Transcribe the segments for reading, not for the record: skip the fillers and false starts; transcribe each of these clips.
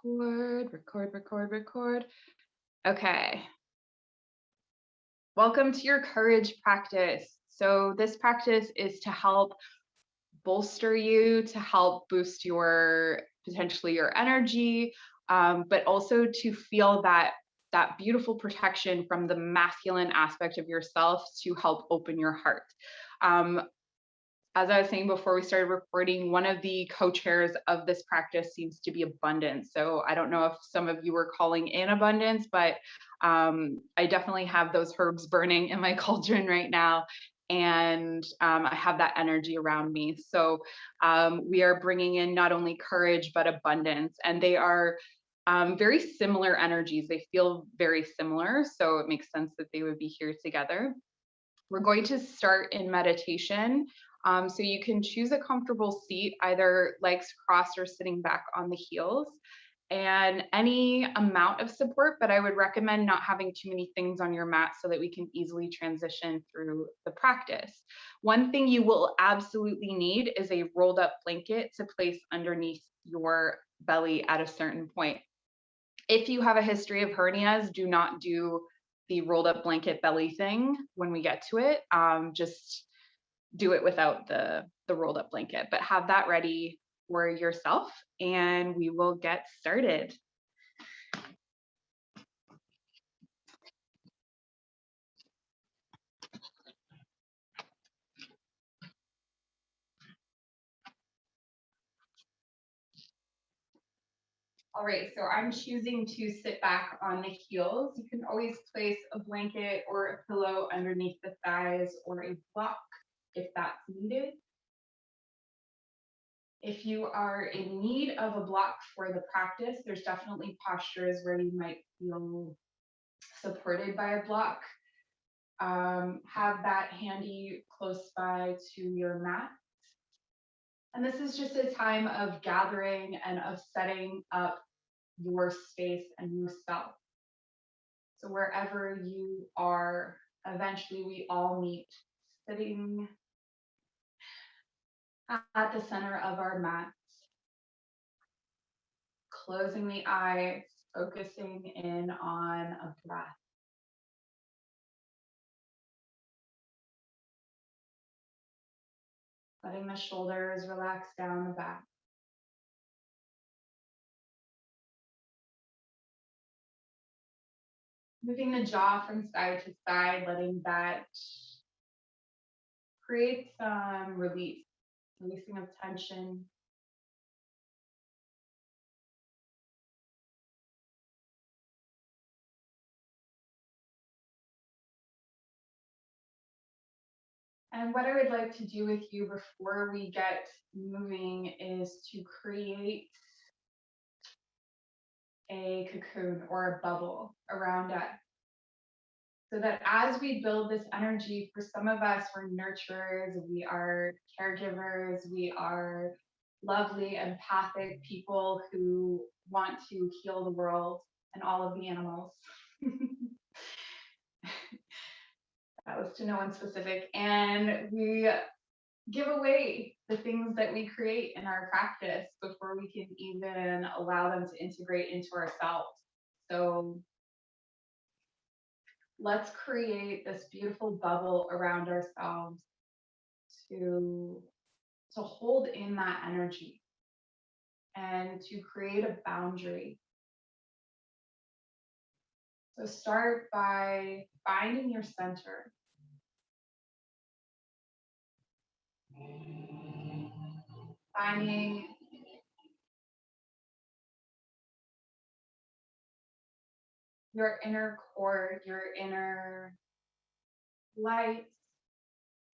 Record. Okay. Welcome to your courage practice. So this practice is to help bolster you, to help boost your potentially your energy, but also to feel that beautiful protection from the masculine aspect of yourself to help open your heart. Um, as I was saying before we started recording, one of the co-chairs of this practice seems to be abundance. So I don't know if some of you are calling in abundance, but I definitely have those herbs burning in my cauldron right now. And I have that energy around me. So we are bringing in not only courage, but abundance. And they are very similar energies. They feel very similar. So it makes sense that they would be here together. We're going to start in meditation. So you can choose a comfortable seat, either legs crossed or sitting back on the heels, and any amount of support, but I would recommend not having too many things on your mat so that we can easily transition through the practice. One thing you will absolutely need is a rolled up blanket to place underneath your belly at a certain point. If you have a history of hernias, do not do the rolled up blanket belly thing when we get to it. Just do it without the rolled up blanket, but have that ready for yourself and we will get started. All right, so I'm choosing to sit back on the heels. You can always place a blanket or a pillow underneath the thighs or a block if that's needed. If you are in need of a block for the practice, there's definitely postures where you might feel supported by a block. Have that handy close by to your mat. And this is just a time of gathering and of setting up your space and yourself. So wherever you are, eventually we all meet sitting at the center of our mats, closing the eyes, focusing in on a breath. Letting the shoulders relax down the back. Moving the jaw from side to side, letting that create some release, releasing of tension. And what I would like to do with you before we get moving is to create a cocoon or a bubble around us. So that as we build this energy, for some of us, we're nurturers, we are caregivers, we are lovely, empathic people who want to heal the world and all of the animals. That was to no one specific. And we give away the things that we create in our practice before we can even allow them to integrate into ourselves. So let's create this beautiful bubble around ourselves to hold in that energy and to create a boundary. So start by finding your center. Finding your inner core, your inner light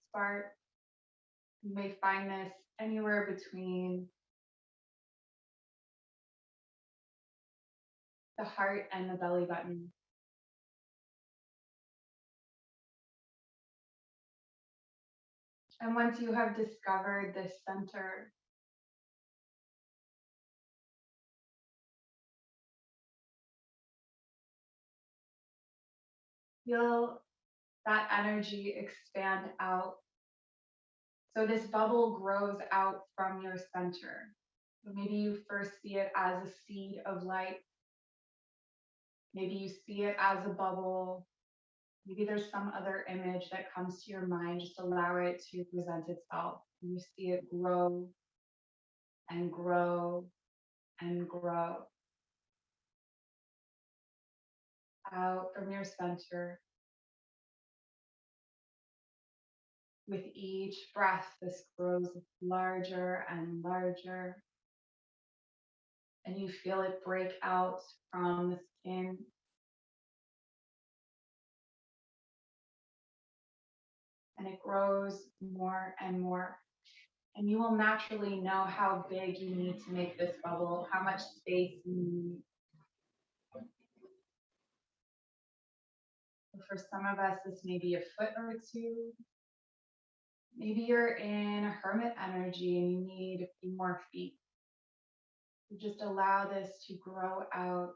spark. You may find this anywhere between the heart and the belly button. And once you have discovered this center, feel that energy expand out. So this bubble grows out from your center. So maybe you first see it as a seed of light. Maybe you see it as a bubble. Maybe there's some other image that comes to your mind. Just allow it to present itself. You see it grow and grow and grow out from your center. With each breath, this grows larger and larger, and you feel it break out from the skin. And it grows more and more. And you will naturally know how big you need to make this bubble, how much space you need. For some of us, this may be a foot or two. Maybe you're in a hermit energy and you need a few more feet. So just allow this to grow out.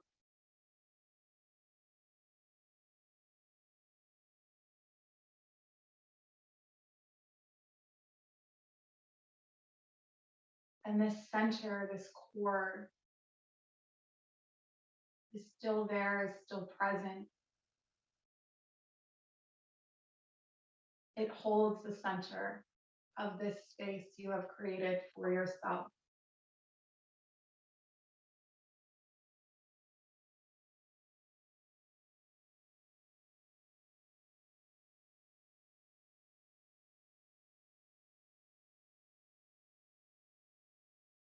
And this center, this core, is still there, is still present. It holds the center of this space you have created for yourself.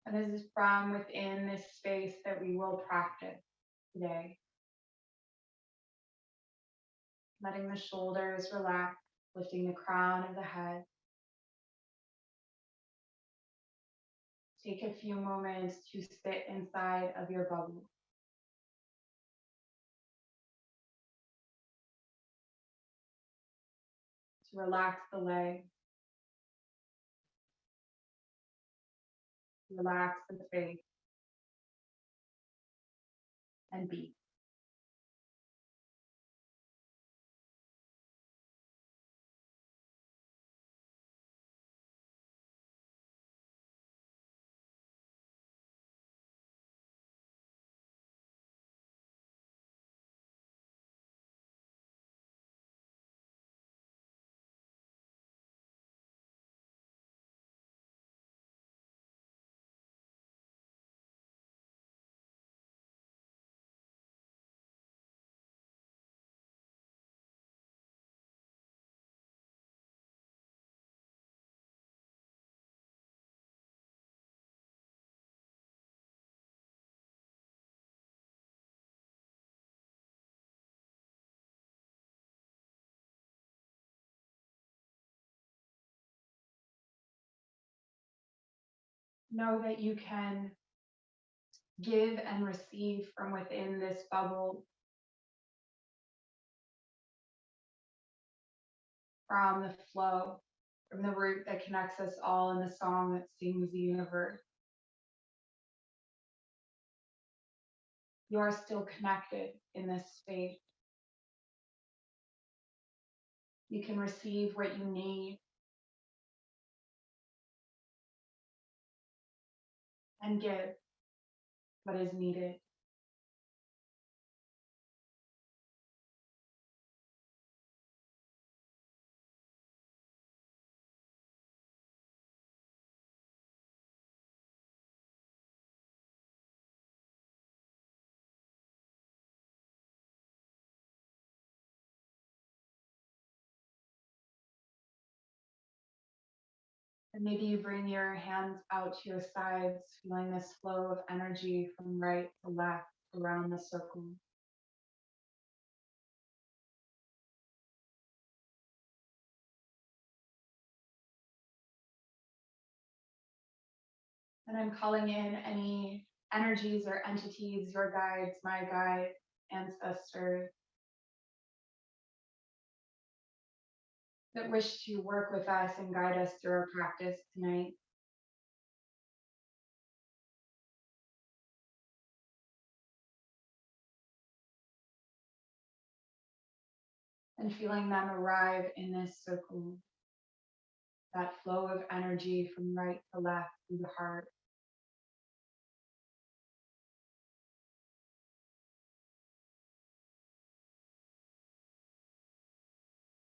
And this is from within this space that we will practice today. Letting the shoulders relax, lifting the crown of the head. Take a few moments to sit inside of your bubble. To relax the legs. Relax the face. And be. Know that you can give and receive from within this bubble, from the flow, from the root that connects us all in the song that sings the universe. You are still connected in this space. You can receive what you need and give what is needed. And maybe you bring your hands out to your sides, feeling this flow of energy from right to left around the circle. And I'm calling in any energies or entities, your guides, my guides, ancestors, that wish to work with us and guide us through our practice tonight. And feeling them arrive in this circle, that flow of energy from right to left through the heart.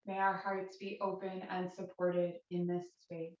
May our hearts be open and supported in this space.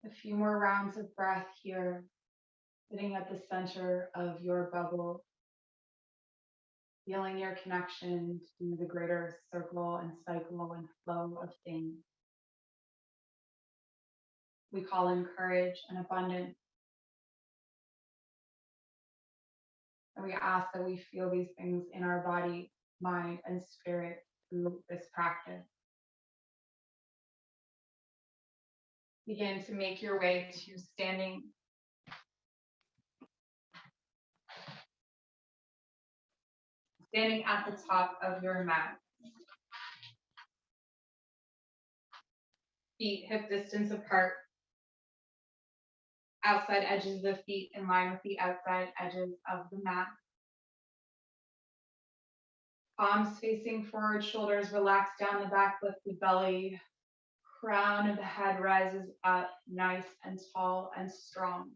A few more rounds of breath here, sitting at the center of your bubble, feeling your connection to the greater circle and cycle and flow of things. We call in courage and abundance. And we ask that we feel these things in our body, mind, and spirit through this practice. Begin to make your way to standing. Standing at the top of your mat. Feet hip distance apart. Outside edges of the feet in line with the outside edges of the mat. Palms facing forward, shoulders relaxed down the back, lift the belly. Crown of the head rises up, nice and tall and strong.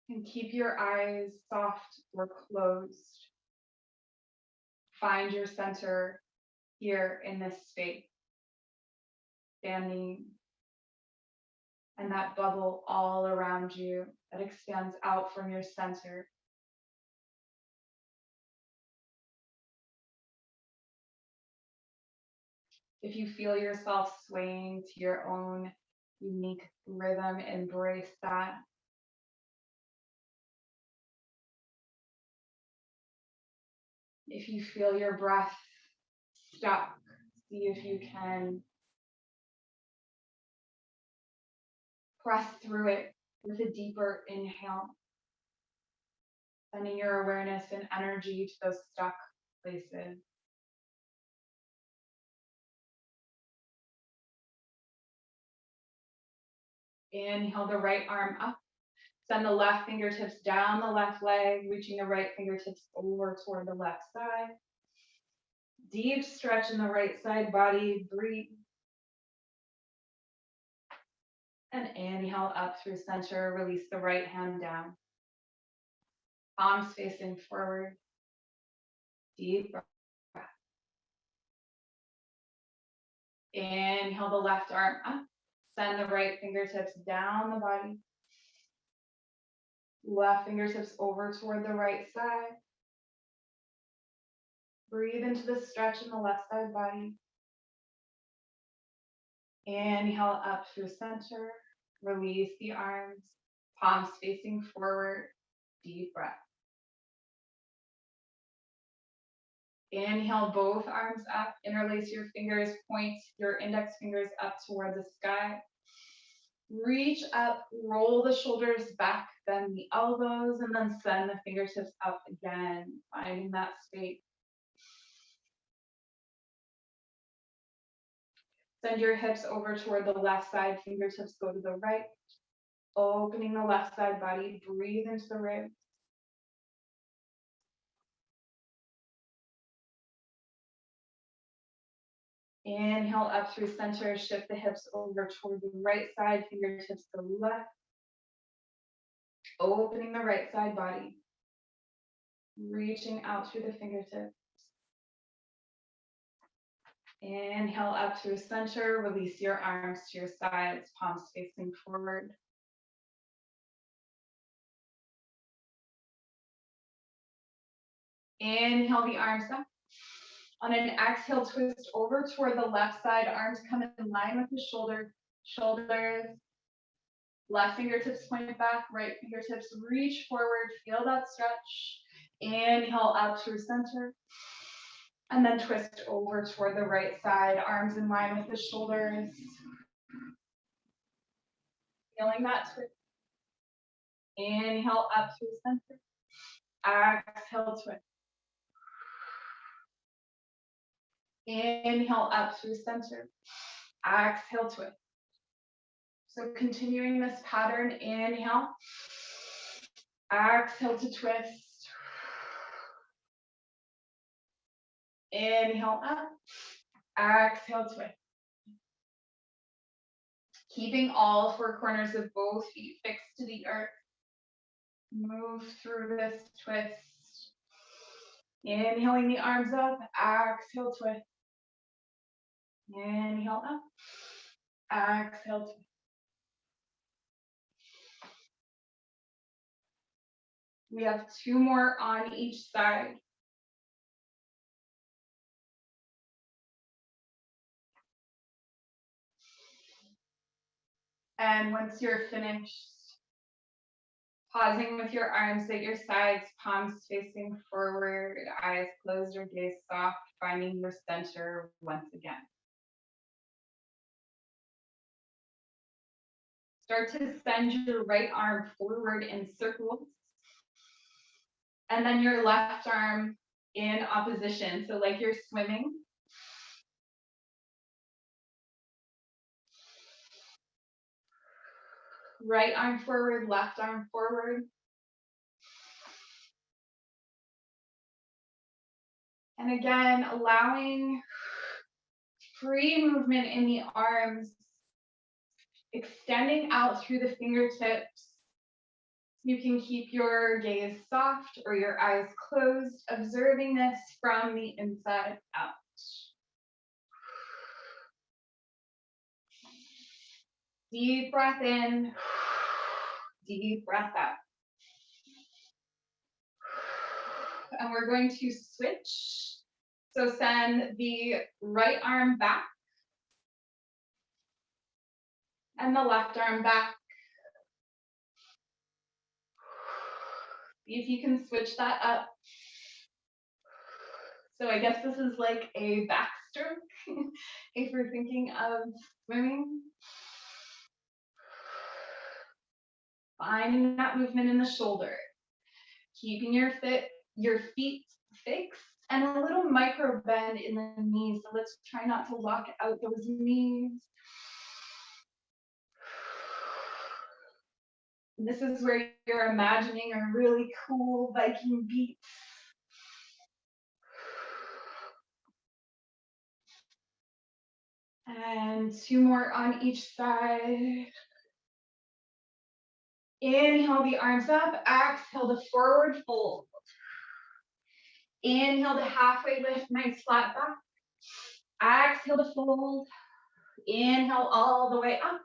And keep your eyes soft or closed. Find your center here in this space. Standing, and that bubble all around you that expands out from your center. If you feel yourself swaying to your own unique rhythm, embrace that. If you feel your breath stuck, see if you can press through it with a deeper inhale, sending your awareness and energy to those stuck places. Inhale the right arm up. Send the left fingertips down the left leg, reaching the right fingertips over toward the left side. Deep stretch in the right side body. Breathe. And inhale up through center. Release the right hand down. Palms facing forward. Deep breath. Inhale the left arm up. Send the right fingertips down the body. Left fingertips over toward the right side. Breathe into the stretch in the left side body. Inhale up through center. Release the arms. Palms facing forward. Deep breath. Inhale both arms up. Interlace your fingers. Point your index fingers up toward the sky. Reach up, roll the shoulders back, bend the elbows, and then send the fingertips up again, finding that space. Send your hips over toward the left side, fingertips go to the right. Opening the left side body, breathe into the ribs. Inhale up through center, shift the hips over toward the right side, fingertips to the left. Opening the right side body. Reaching out through the fingertips. Inhale up through center, release your arms to your sides, palms facing forward. Inhale the arms up. On an exhale, twist over toward the left side, arms come in line with the shoulders. Left fingertips point back, right fingertips reach forward, feel that stretch. Inhale up through center. And then twist over toward the right side, arms in line with the shoulders. Feeling that twist. Inhale up through center. Exhale, twist. Inhale up through center. Exhale, twist. So continuing this pattern, inhale. Exhale to twist. Inhale up. Exhale, twist. Keeping all four corners of both feet fixed to the earth. Move through this twist. Inhaling the arms up. Exhale, twist. Inhale up. Exhale, twist. We have two more on each side. And once you're finished, pausing with your arms at your sides, palms facing forward, eyes closed or gaze soft, finding your center once again. Start to send your right arm forward in circles, and then your left arm in opposition, so like you're swimming. Right arm forward, left arm forward. And again, allowing free movement in the arms, extending out through the fingertips. You can keep your gaze soft or your eyes closed, observing this from the inside out. Deep breath in, deep breath out. And we're going to switch. So send the right arm back and the left arm back. See if you can switch that up. So I guess this is like a backstroke if we're thinking of swimming. Finding that movement in the shoulder. Keeping your feet fixed and a little micro bend in the knees. So let's try not to lock out those knees. This is where you're imagining a really cool Viking beat. And two more on each side. Inhale the arms up, exhale the forward fold. Inhale the halfway lift, nice flat back. Exhale to fold. Inhale all the way up.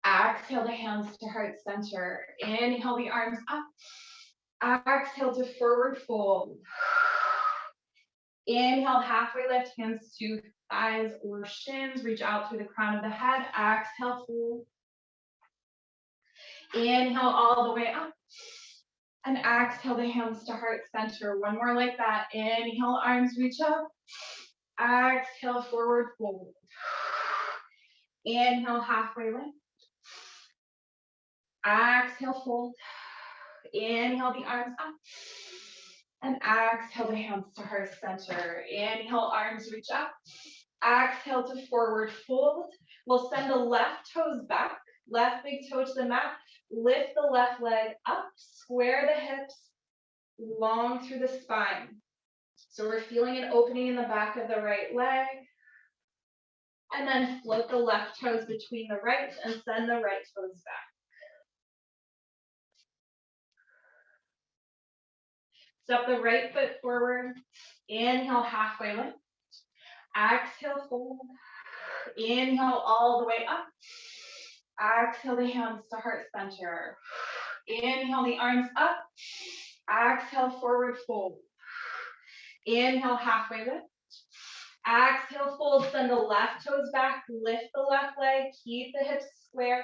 Exhale the hands to heart center. Inhale the arms up. Exhale to forward fold. Inhale, halfway lift, hands to thighs or shins. Reach out through the crown of the head. Exhale, fold. Inhale all the way up. And exhale the hands to heart center. One more like that. Inhale, arms reach up. Exhale, forward fold. Inhale, halfway lift. Exhale, fold. Inhale the arms up. And exhale the hands to heart center. Inhale, arms reach up. Exhale to forward fold. We'll send the left toes back. Left big toe to the mat. Lift the left leg up. Square the hips. Long through the spine. So we're feeling an opening in the back of the right leg. And then float the left toes between the right and send the right toes back. Step the right foot forward. Inhale, halfway lift. Exhale, fold. Inhale all the way up. Exhale the hands to heart center. Inhale the arms up. Exhale, forward fold. Inhale, halfway lift. Exhale, fold. Send the left toes back. Lift the left leg. Keep the hips square.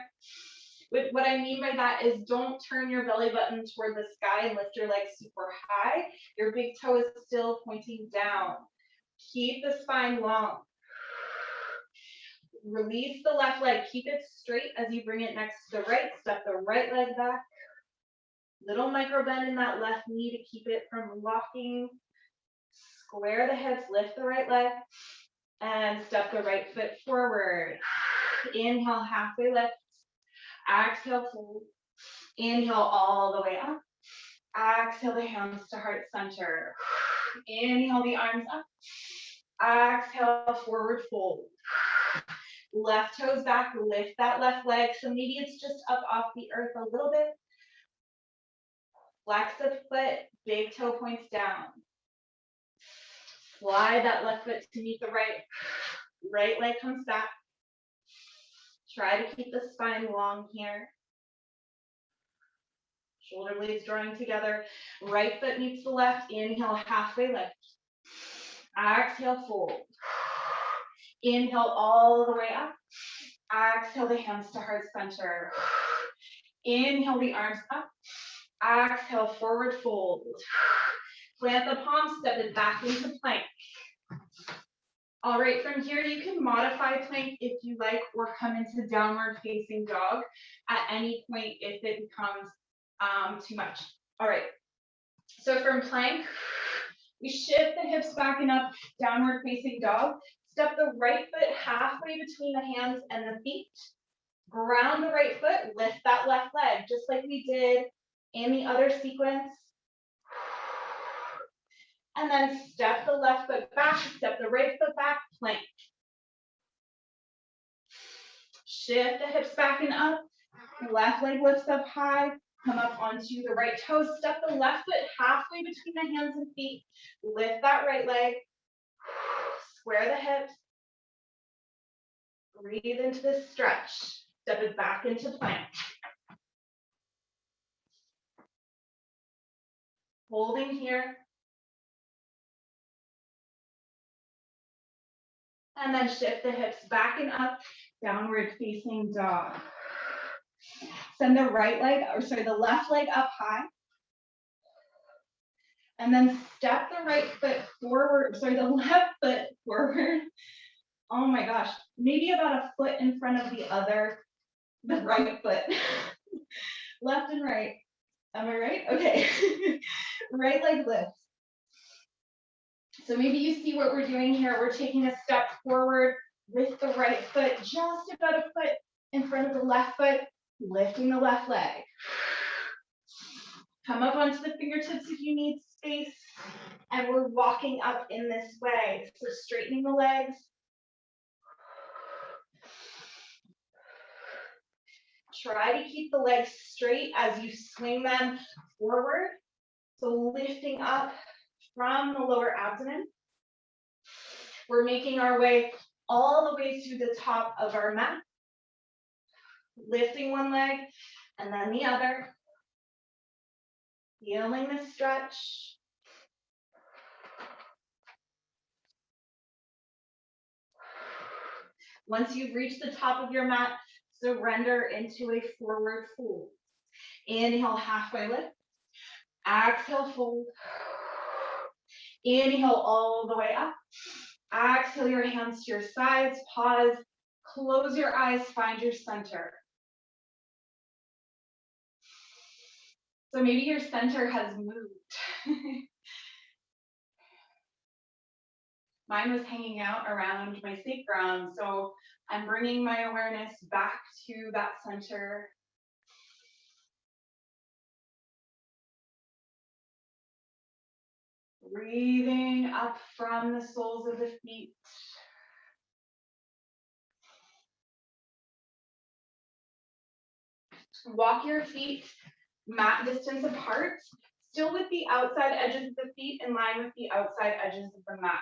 What I mean by that is don't turn your belly button toward the sky and lift your legs super high. Your big toe is still pointing down. Keep the spine long. Release the left leg. Keep it straight as you bring it next to the right. Step the right leg back. Little micro bend in that left knee to keep it from locking. Square the hips, lift the right leg, and step the right foot forward. Inhale, halfway lift. Exhale, fold. Inhale all the way up. Exhale the hands to heart center. Inhale the arms up. Exhale, forward fold. Left toes back, lift that left leg. So maybe it's just up off the earth a little bit. Flex the foot, big toe points down. Slide that left foot to meet the right. Right leg comes back. Try to keep the spine long here. Shoulder blades drawing together. Right foot meets the left. Inhale, halfway lift. Exhale, fold. Inhale all the way up. Exhale the hands to heart center. Inhale the arms up. Exhale, forward fold. Plant the palms, step it back into plank. All right, from here you can modify plank if you like, or come into downward facing dog at any point if it becomes too much. All right, so from plank, we shift the hips back and up, downward facing dog. Step the right foot halfway between the hands and the feet. Ground the right foot, lift that left leg, just like we did in the other sequence. And then step the left foot back, step the right foot back, plank. Shift the hips back and up. Left leg lifts up high. Come up onto the right toes. Step the left foot halfway between the hands and feet. Lift that right leg. Square the hips. Breathe into this stretch. Step it back into plank. Holding here. And then shift the hips back and up, downward facing dog. Send the the left leg up high. And then step the right foot forward, the left foot forward. Oh my gosh, maybe about a foot in front of the right foot. Left and right. Am I right? Okay. Right leg lifts. So maybe you see what we're doing here. We're taking a step forward with the right foot, just about a foot in front of the left foot, lifting the left leg. Come up onto the fingertips if you need space. And we're walking up in this way. So straightening the legs. Try to keep the legs straight as you swing them forward. So lifting up from the lower abdomen. We're making our way all the way to the top of our mat. Lifting one leg and then the other. Feeling the stretch. Once you've reached the top of your mat, surrender into a forward fold. Inhale, halfway lift. Exhale, fold. Inhale all the way up. Exhale your hands to your sides. Pause. Close your eyes. Find your center. So maybe your center has moved. Mine was hanging out around my sacrum, so I'm bringing my awareness back to that center. Breathing up from the soles of the feet. Walk your feet mat distance apart, still with the outside edges of the feet in line with the outside edges of the mat.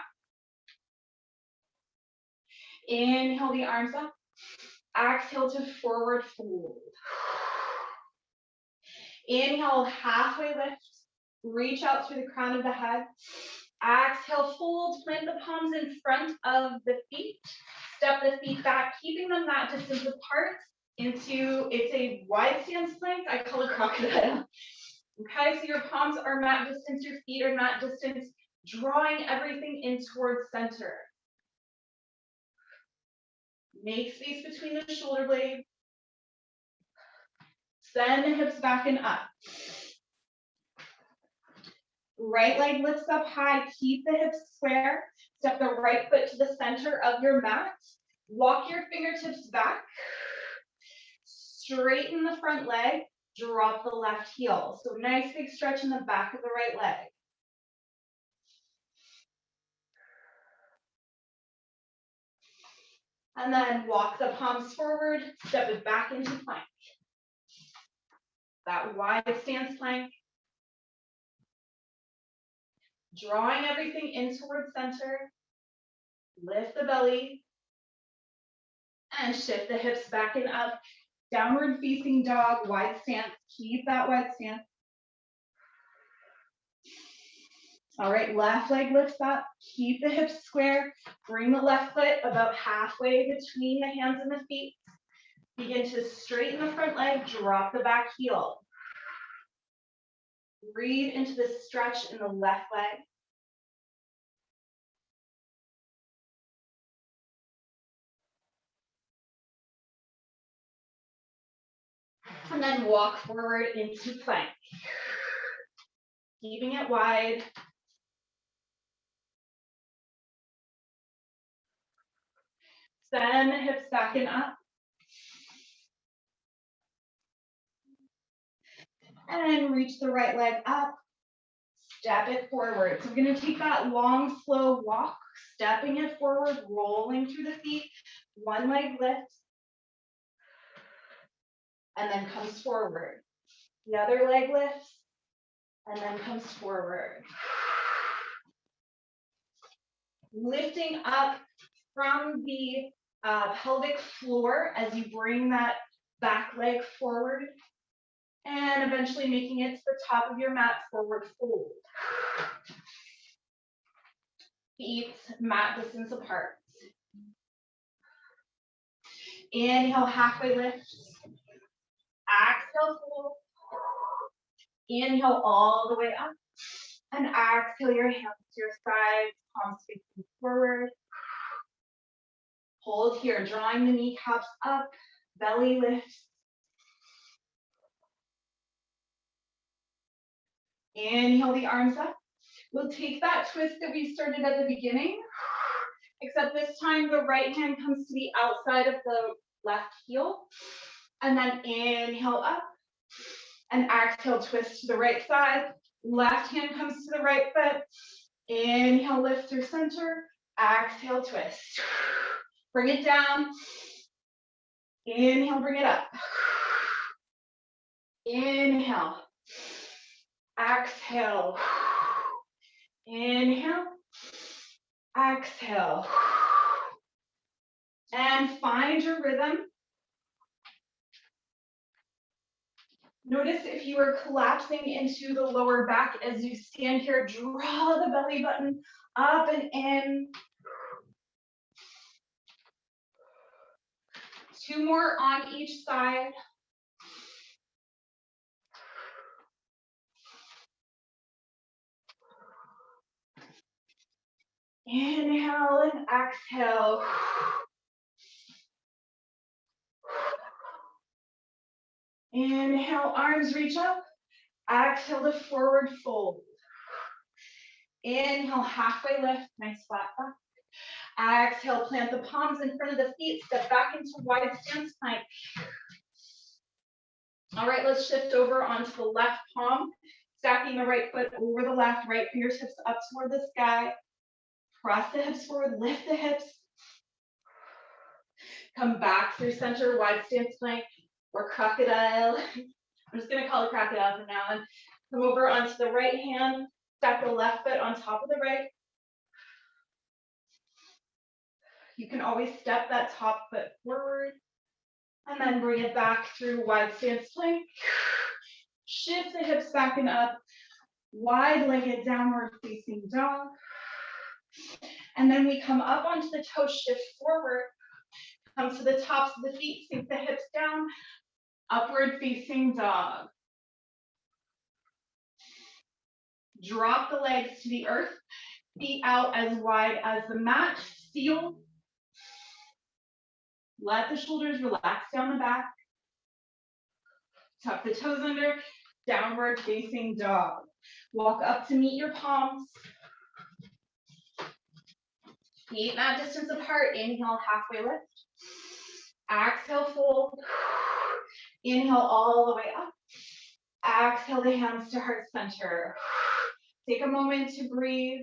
Inhale the arms up. Exhale to forward fold. Inhale, halfway lift. Reach out through the crown of the head. Exhale, fold. Plant the palms in front of the feet. Step the feet back, keeping them mat distance apart it's a wide stance plank. I call it crocodile. Okay, so your palms are mat distance, your feet are mat distance, drawing everything in towards center. Make space between the shoulder blades. Send the hips back and up. Right leg lifts up high, keep the hips square. Step the right foot to the center of your mat. Walk your fingertips back. Straighten the front leg, drop the left heel. So nice big stretch in the back of the right leg. And then walk the palms forward, step it back into plank. That wide stance plank. Drawing everything in towards center. Lift the belly. And shift the hips back and up. Downward facing dog, wide stance. Keep that wide stance. All right, left leg lifts up. Keep the hips square. Bring the left foot about halfway between the hands and the feet. Begin to straighten the front leg, drop the back heel. Breathe into the stretch in the left leg. And then walk forward into plank. Keeping it wide. Send the hips back and up. And reach the right leg up. Step it forward. So we're going to take that long, slow walk, stepping it forward, rolling through the feet. One leg lifts. And then comes forward. The other leg lifts. And then comes forward. Lifting up from the pelvic floor as you bring that back leg forward. And eventually making it to the top of your mat, forward fold. Feet mat distance apart. Inhale, halfway lift. Exhale, fold. Inhale all the way up. And exhale your hands to your sides, palms facing forward. Hold here, drawing the kneecaps up, belly lifts. Inhale the arms up. We'll take that twist that we started at the beginning, except this time the right hand comes to the outside of the left heel. And then inhale up. And exhale, twist to the right side. Left hand comes to the right foot. Inhale, lift through center. Exhale, twist. Bring it down. Inhale, bring it up. Inhale. Exhale. Inhale. Exhale. And find your rhythm. Notice if you are collapsing into the lower back as you stand here, draw the belly button up and in. 2 more on each side. Inhale and exhale. Inhale, arms reach up. Exhale to forward fold. Inhale, halfway lift, nice flat back. Exhale, plant the palms in front of the feet, step back into wide stance plank. All right, let's shift over onto the left palm, stacking the right foot over the left, right fingertips up toward the sky. Cross the hips forward, lift the hips. Come back through center, wide stance plank, or crocodile. I'm just gonna call it crocodile from now on. Come over onto the right hand, stack the left foot on top of the right. You can always step that top foot forward and then bring it back through wide stance plank. Shift the hips back and up, wide-legged downward facing dog. And then we come up onto the toe, shift forward, come to the tops of the feet, sink the hips down, upward facing dog. Drop the legs to the earth, feet out as wide as the mat, seal. Let the shoulders relax down the back. Tuck the toes under, downward facing dog. Walk up to meet your palms. Feet mat distance apart. Inhale, halfway lift. Exhale, fold. Inhale all the way up. Exhale the hands to heart center. Take a moment to breathe,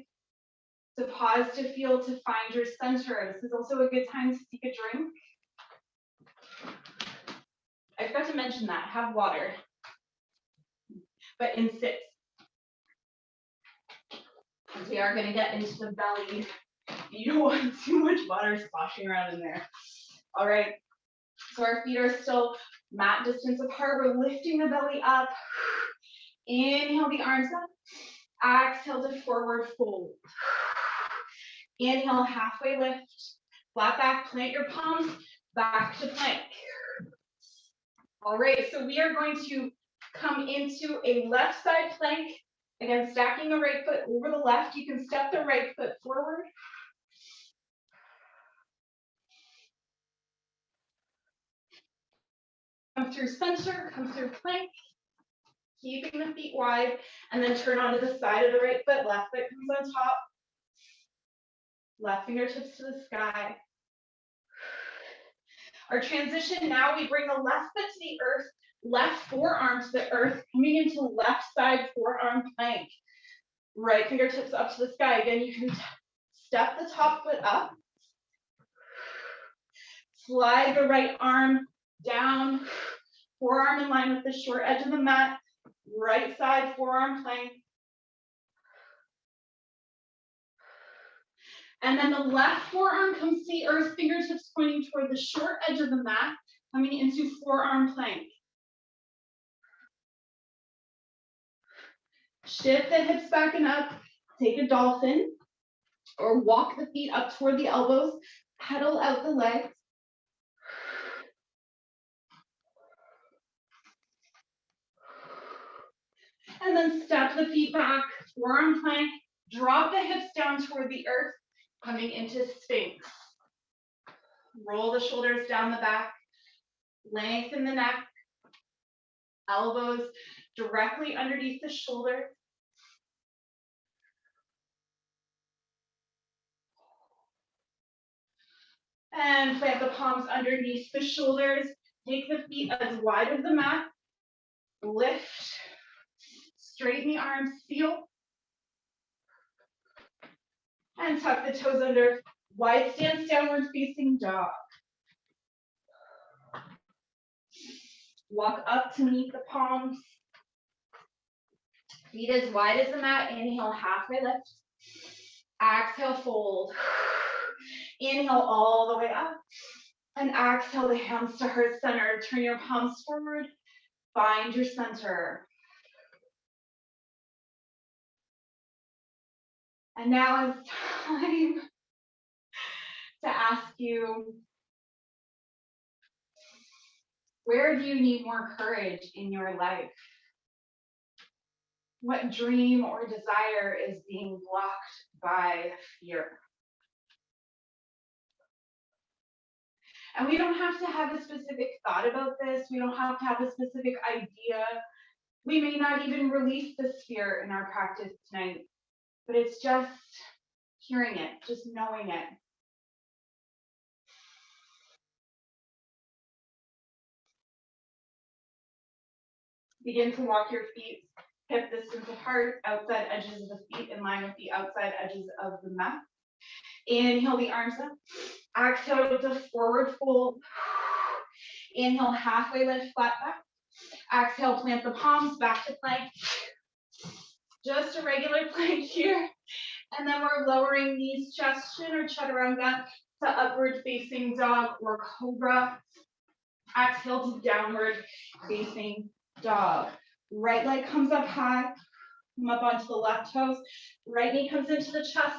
to pause, to feel, to find your center. This is also a good time to take a drink. I forgot to mention that, have water, but in sips. Because we are going to get into the belly. You don't want too much water splashing around in there. All right, so our feet are still mat distance apart. We're lifting the belly up. Inhale the arms up. Exhale to forward fold. Inhale, halfway lift. Flat back, plant your palms, back to plank. All right, so we are going to come into a left side plank. Again, stacking the right foot over the left. You can step the right foot forward. Come through center, come through plank. Keeping the feet wide, and then turn onto the side of the right foot. Left foot comes on top. Left fingertips to the sky. Our transition now, we bring the left foot to the earth, left forearm to the earth, coming into left side forearm plank. Right fingertips up to the sky. Again, you can step the top foot up. Slide the right arm down. Forearm in line with the short edge of the mat. Right side forearm plank. And then the left forearm comes to the earth, fingertips pointing toward the short edge of the mat, coming into forearm plank. Shift the hips back and up, take a dolphin, or walk the feet up toward the elbows, pedal out the legs. And then step the feet back, forearm plank, drop the hips down toward the earth, coming into Sphinx. Roll the shoulders down the back, lengthen the neck, elbows directly underneath the shoulder. And plant the palms underneath the shoulders. Take the feet as wide as the mat. Lift, straighten the arms, feel. And tuck the toes under. Wide stance, downward facing dog. Walk up to meet the palms. Feet as wide as the mat. Inhale, halfway lift. Exhale, fold. Inhale all the way up. And exhale the hands to heart center. Turn your palms forward. Find your center. And now it's time to ask you, where do you need more courage in your life? What dream or desire is being blocked by fear? And we don't have to have a specific thought about this. We don't have to have a specific idea. We may not even release this fear in our practice tonight, but it's just hearing it, just knowing it. Begin to walk your feet hip distance apart, outside edges of the feet in line with the outside edges of the mat. Inhale the arms up. Exhale to forward fold. Inhale, halfway lift, flat back. Exhale, plant the palms, back to plank. Just a regular plank here. And then we're lowering knees, chest, chin, or chaturanga to upward facing dog or cobra. Exhale to downward facing dog. Right leg comes up high. Come up onto the left toes. Right knee comes into the chest.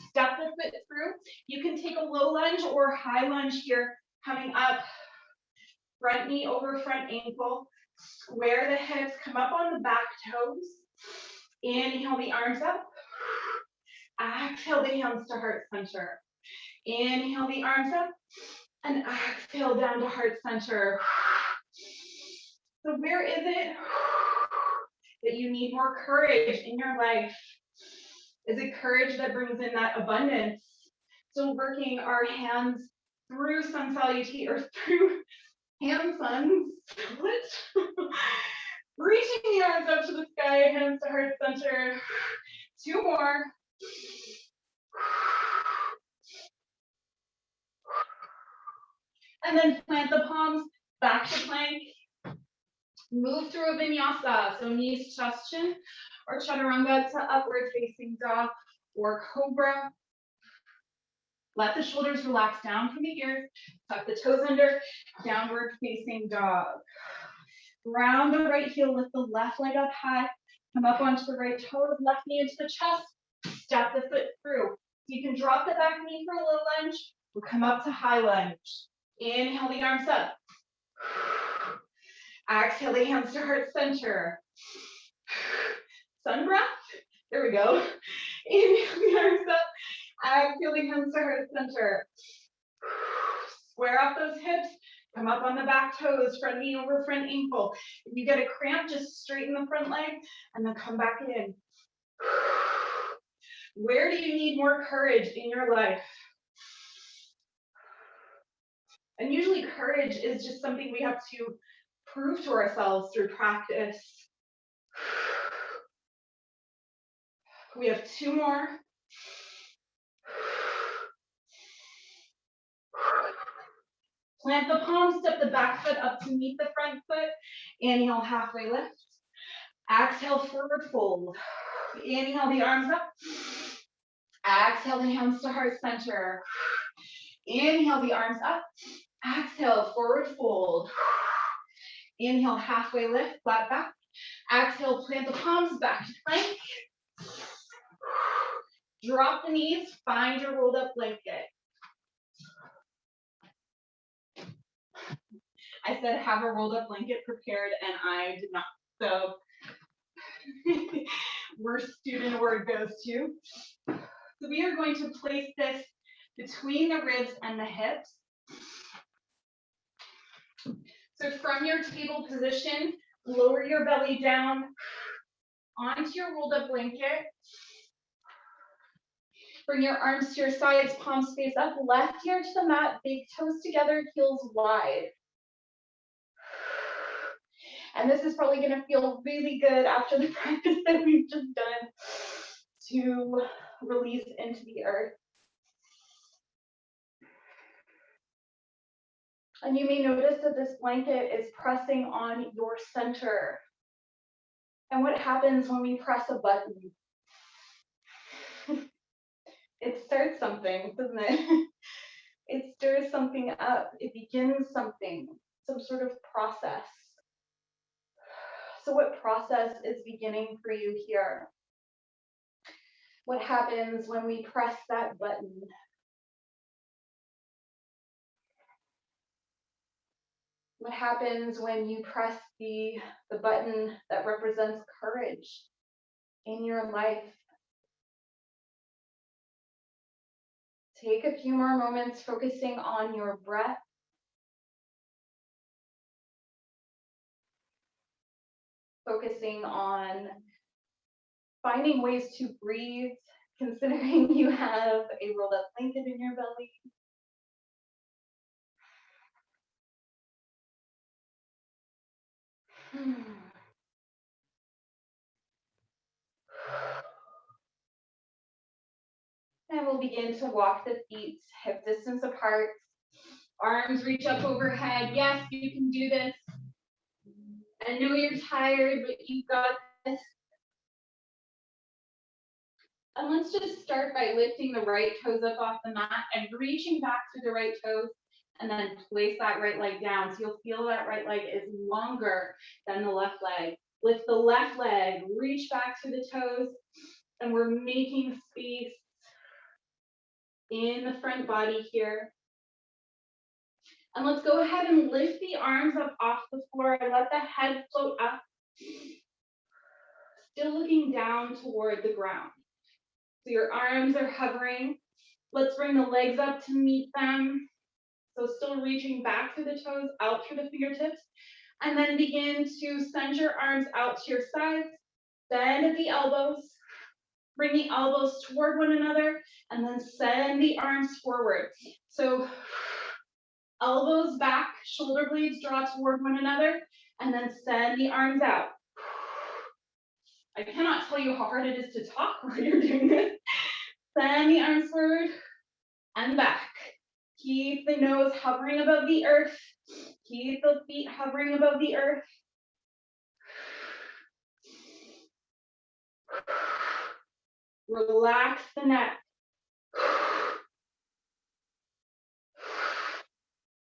Step the foot through. You can take a low lunge or high lunge here. Coming up. Front knee over front ankle. Square the hips. Come up on the back toes. Inhale the arms up. Exhale the hands to heart center. Inhale the arms up. And exhale down to heart center. So where is it that you need more courage in your life? Is it courage that brings in that abundance? So working our hands through sun salutation or through hand suns. What? Reaching the arms up to the sky, hands to heart center. 2 more. And then plant the palms back to plank. Move through a vinyasa, so knees, chest, chin, or chaturanga to upward facing dog or cobra. Let the shoulders relax down from the ears. Tuck the toes under, downward facing dog. Round the right heel, lift the left leg up high. Come up onto the right toes, left knee into the chest. Step the foot through. You can drop the back knee for a little lunge, or come up to high lunge. Inhale the arms up. Exhale the hands to heart center. Sun breath. There we go. Inhale the arms up. Exhale the hands to heart center. Square off those hips. Come up on the back toes, front knee over front ankle. If you get a cramp, just straighten the front leg and then come back in. Where do you need more courage in your life? And usually courage is just something we have to prove to ourselves through practice. We have 2 more. Plant the palms, step the back foot up to meet the front foot. Inhale, halfway lift. Exhale, forward fold. Inhale the arms up. Exhale the hands to heart center. Inhale the arms up. Exhale, forward fold. Inhale, halfway lift, flat back. Exhale, plant the palms back to plank. Drop the knees, find your rolled up blanket. I said have a rolled up blanket prepared and I did not. So worst student word goes to. So we are going to place this between the ribs and the hips. So from your table position, lower your belly down onto your rolled up blanket. Bring your arms to your sides, palms face up, left ear to the mat, big toes together, heels wide. And this is probably gonna feel really good after the practice that we've just done to release into the earth. And you may notice that this blanket is pressing on your center. And what happens when we press a button? It starts something, doesn't it? It stirs something up. It begins something, some sort of process. So what process is beginning for you here? What happens when we press that button? What happens when you press the button that represents courage in your life? Take a few more moments focusing on your breath. Focusing on finding ways to breathe, considering you have a rolled up blanket in your belly. And we'll begin to walk the feet hip distance apart. Arms reach up overhead. Yes, you can do this. I know you're tired, but you've got this. And let's just start by lifting the right toes up off the mat and reaching back to the right toes, and then place that right leg down. So you'll feel that right leg is longer than the left leg. Lift the left leg, reach back to the toes, and we're making space in the front body here. And let's go ahead and lift the arms up off the floor and let the head float up. Still looking down toward the ground. So your arms are hovering. Let's bring the legs up to meet them. So still reaching back through the toes, out through the fingertips. And then begin to send your arms out to your sides. Bend at the elbows. Bring the elbows toward one another, and then send the arms forward. So elbows back, shoulder blades draw toward one another, and then send the arms out. I cannot tell you how hard it is to talk when you're doing this. Send the arms forward and back. Keep the nose hovering above the earth. Keep the feet hovering above the earth. Relax the neck.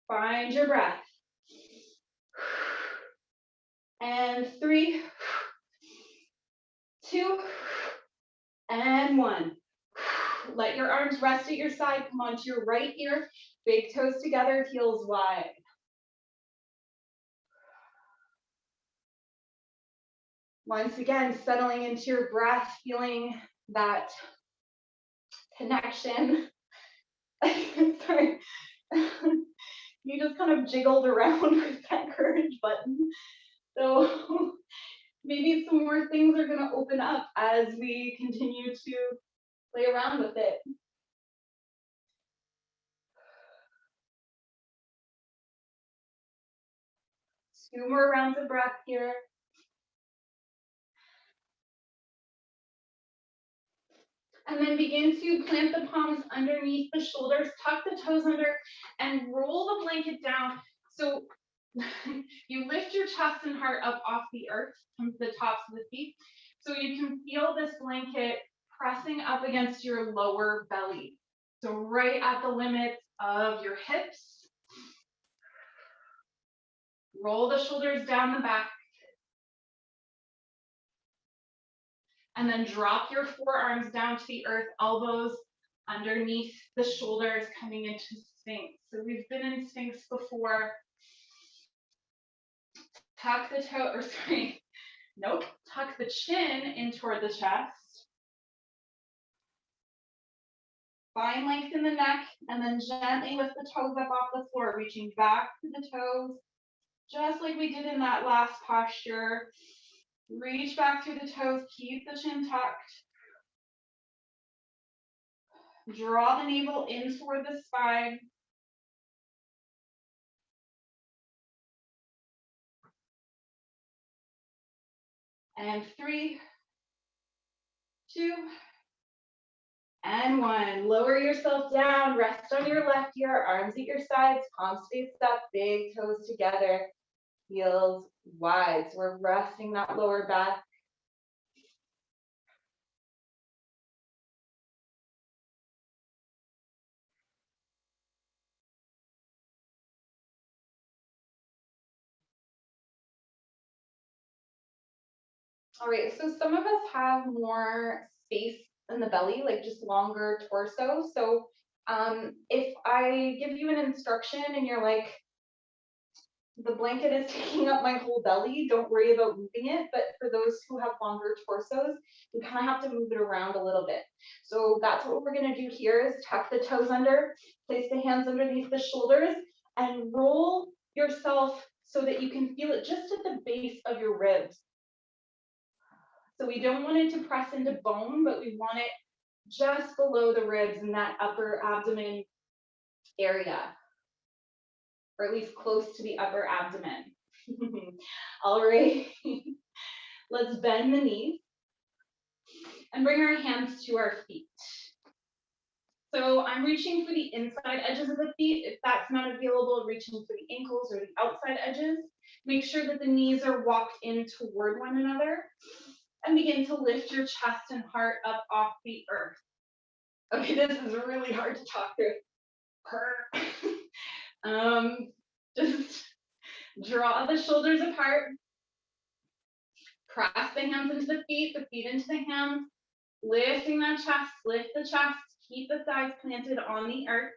Find your breath. And 3, 2, and 1. Let your arms rest at your side. Come onto your right ear. Big toes together, heels wide. Once again, settling into your breath, feeling that connection. Sorry. You just kind of jiggled around with that courage button. So maybe some more things are going to open up as we continue to play around with it. Two more rounds of breath here. And then begin to plant the palms underneath the shoulders, tuck the toes under, and roll the blanket down. So you lift your chest and heart up off the earth, from the tops of the feet. So you can feel this blanket pressing up against your lower belly. So right at the limits of your hips. Roll the shoulders down the back. And then drop your forearms down to the earth, elbows underneath the shoulders, coming into Sphinx. So we've been in Sphinx before. Tuck the toe, or sorry, nope, tuck the chin in toward the chest. Find length in the neck, and then gently lift the toes up off the floor, reaching back to the toes, just like we did in that last posture. Reach back through the toes, keep the chin tucked. Draw the navel in toward the spine. And 3, 2, and 1. Lower yourself down, rest on your left ear, arms at your sides, palms faced up, big toes together, heels wide. So we're resting that lower back. All right, so some of us have more space in the belly, like just longer torso. So if I give you an instruction and you're like, the blanket is taking up my whole belly, don't worry about moving it. But for those who have longer torsos, you kind of have to move it around a little bit. So that's what we're going to do here is tuck the toes under, place the hands underneath the shoulders, and roll yourself so that you can feel it just at the base of your ribs. So we don't want it to press into bone, but we want it just below the ribs in that upper abdomen area, or at least close to the upper abdomen. All right, let's bend the knees and bring our hands to our feet. So I'm reaching for the inside edges of the feet. If that's not available, reaching for the ankles or the outside edges. Make sure that the knees are walked in toward one another. And begin to lift your chest and heart up off the earth. Okay, this is really hard to talk through. Just draw the shoulders apart. Press the hands into the feet into the hands. Lifting that chest, lift the chest. Keep the thighs planted on the earth.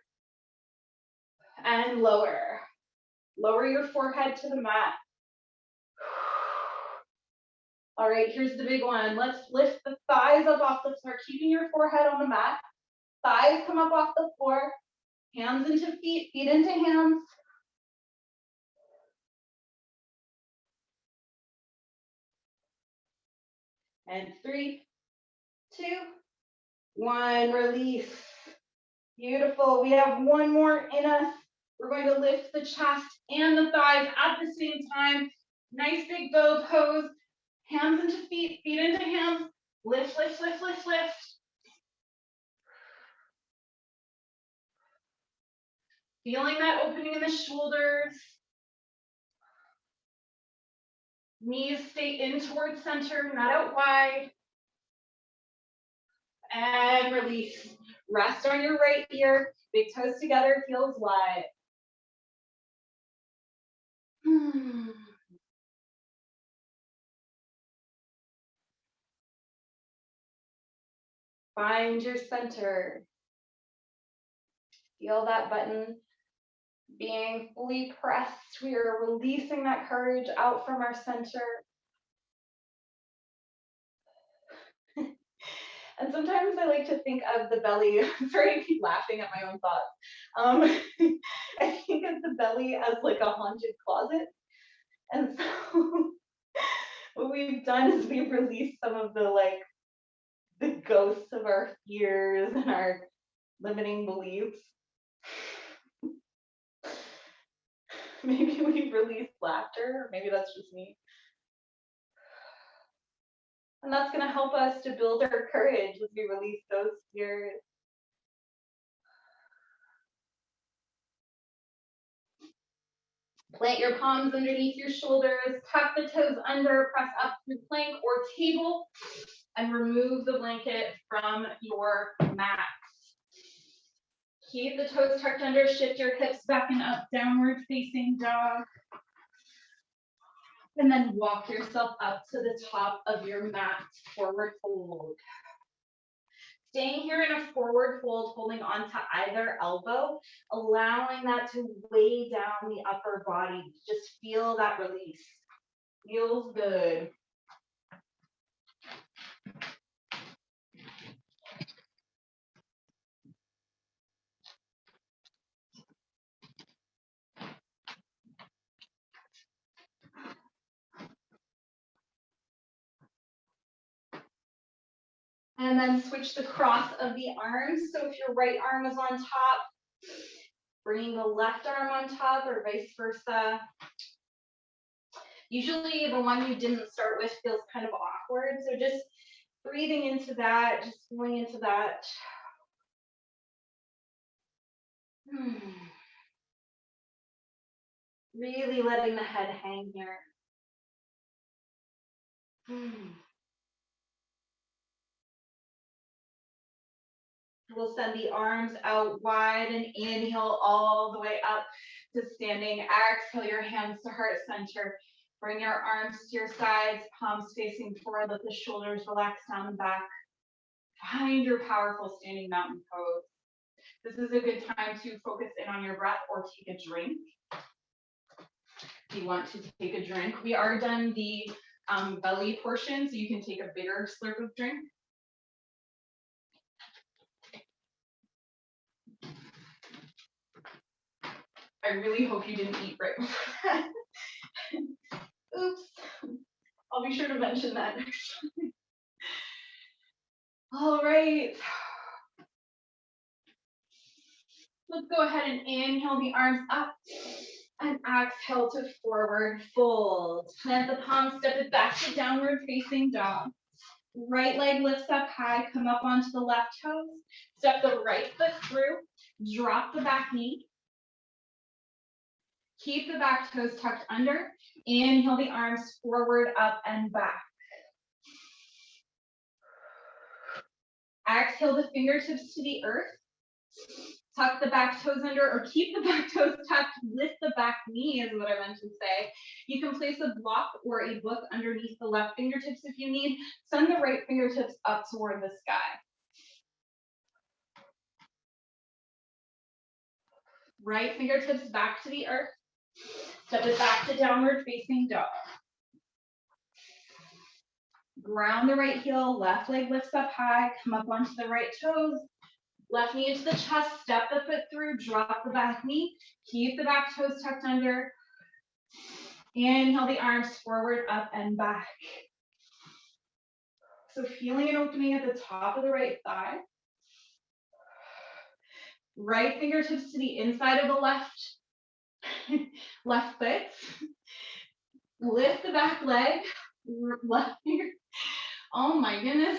And lower. Lower your forehead to the mat. All right, here's the big one. Let's lift the thighs up off the floor, keeping your forehead on the mat. Thighs come up off the floor. Hands into feet, feet into hands. And 3, 2, 1, release. Beautiful. We have one more in us. We're going to lift the chest and the thighs at the same time. Nice big bow pose. Hands into feet, feet into hands. Lift, lift, lift, lift, lift. Feeling that opening in the shoulders. Knees stay in towards center, not out wide. And release. Rest on your right ear. Big toes together, heels wide. Find your center. Feel that button being fully pressed. We are releasing that courage out from our center. And sometimes I like to think of the belly. I'm sorry, I keep laughing at my own thoughts. I think of the belly as like a haunted closet. And so what we've done is we've released some of the ghosts of our fears and our limiting beliefs. Maybe we've released laughter, or maybe that's just me. And that's going to help us to build our courage as we release those fears. Plant your palms underneath your shoulders, tuck the toes under, press up through plank or table, and remove the blanket from your mat. Keep the toes tucked under, shift your hips back and up, downward facing dog. And then walk yourself up to the top of your mat, forward fold. Staying here in a forward fold, holding on to either elbow, allowing that to weigh down the upper body. Just feel that release. Feels good. And then switch the cross of the arms. So if your right arm is on top, bringing the left arm on top or vice versa. Usually the one you didn't start with feels kind of awkward. So just breathing into that, just going into that. Really letting the head hang here. We'll send the arms out wide and inhale all the way up to standing. Exhale your hands to heart center. Bring your arms to your sides, palms facing forward. Let the shoulders relax down and back. Find your powerful standing mountain pose. This is a good time to focus in on your breath or take a drink. If you want to take a drink, we are done the belly portion, so you can take a bigger slurp of drink. I really hope you didn't eat right before that. Oops. I'll be sure to mention that next time. All right. Let's go ahead and inhale the arms up and exhale to forward fold. Plant the palms, step it back to downward facing dog. Right leg lifts up high, come up onto the left toes. Step the right foot through, drop the back knee. Keep the back toes tucked under. Inhale the arms forward, up and back. Exhale the fingertips to the earth. Tuck the back toes under or keep the back toes tucked. Lift the back knee is what I meant to say. You can place a block or a book underneath the left fingertips if you need. Send the right fingertips up toward the sky. Right fingertips back to the earth. Step it back to downward facing dog. Ground the right heel, left leg lifts up high, come up onto the right toes. Left knee into the chest, step the foot through, drop the back knee, keep the back toes tucked under. Inhale the arms forward, up and back. So feeling an opening at the top of the right thigh. Right fingertips to the inside of the left foot. Lift the back leg. Left finger. Oh my goodness.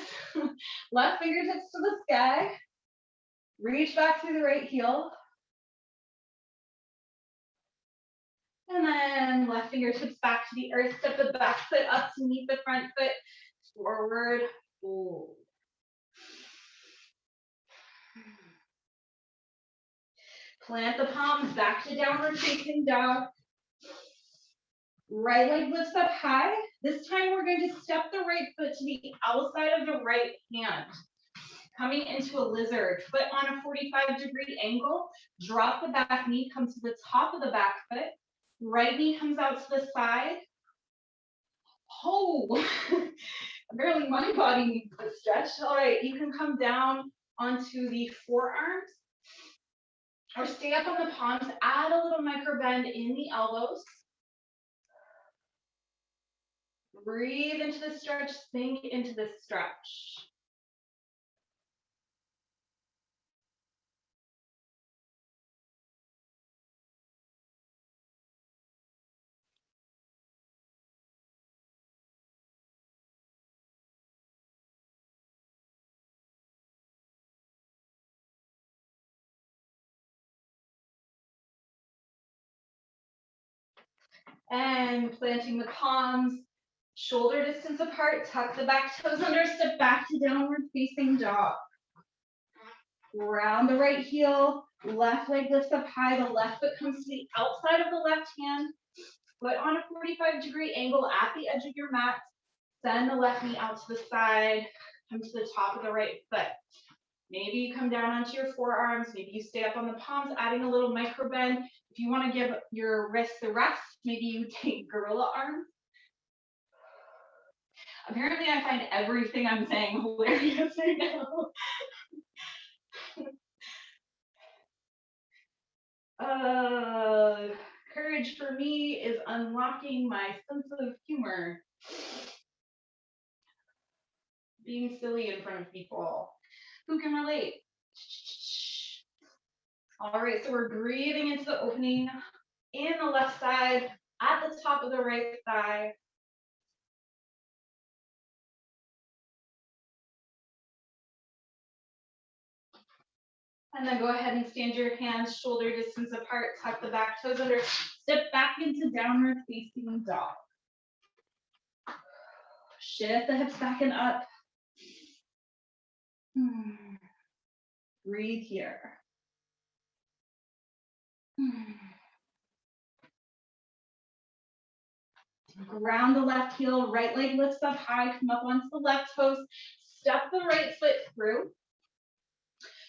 Left fingertips to the sky. Reach back through the right heel. And then left fingertips back to the earth. Step the back foot up to meet the front foot. Forward fold. Plant the palms back to downward facing dog. Right leg lifts up high. This time we're going to step the right foot to the outside of the right hand. Coming into a lizard, foot on a 45-degree angle. Drop the back knee, come to the top of the back foot. Right knee comes out to the side. Oh, apparently my body needs to stretch. All right, you can come down onto the forearms or stay up on the palms. Add a little micro bend in the elbows. Breathe into the stretch, sink into the stretch. And planting the palms, shoulder distance apart, tuck the back toes under, step back to downward facing dog. Round the right heel, left leg lifts up high, the left foot comes to the outside of the left hand, foot on a 45-degree angle at the edge of your mat, send the left knee out to the side, come to the top of the right foot. Maybe you come down onto your forearms, maybe you stay up on the palms, adding a little micro bend. If you want to give your wrists a rest, maybe you take gorilla arms. Apparently I find everything I'm saying hilarious right now. Courage for me is unlocking my sense of humor. Being silly in front of people. Who can relate? All right, so we're breathing into the opening in the left side, at the top of the right thigh. And then go ahead and stand your hands shoulder distance apart, tuck the back toes under, step back into downward facing dog. Shift the hips back and up. Breathe here. Ground the left heel, right leg lifts up high, come up onto the left toes, step the right foot through.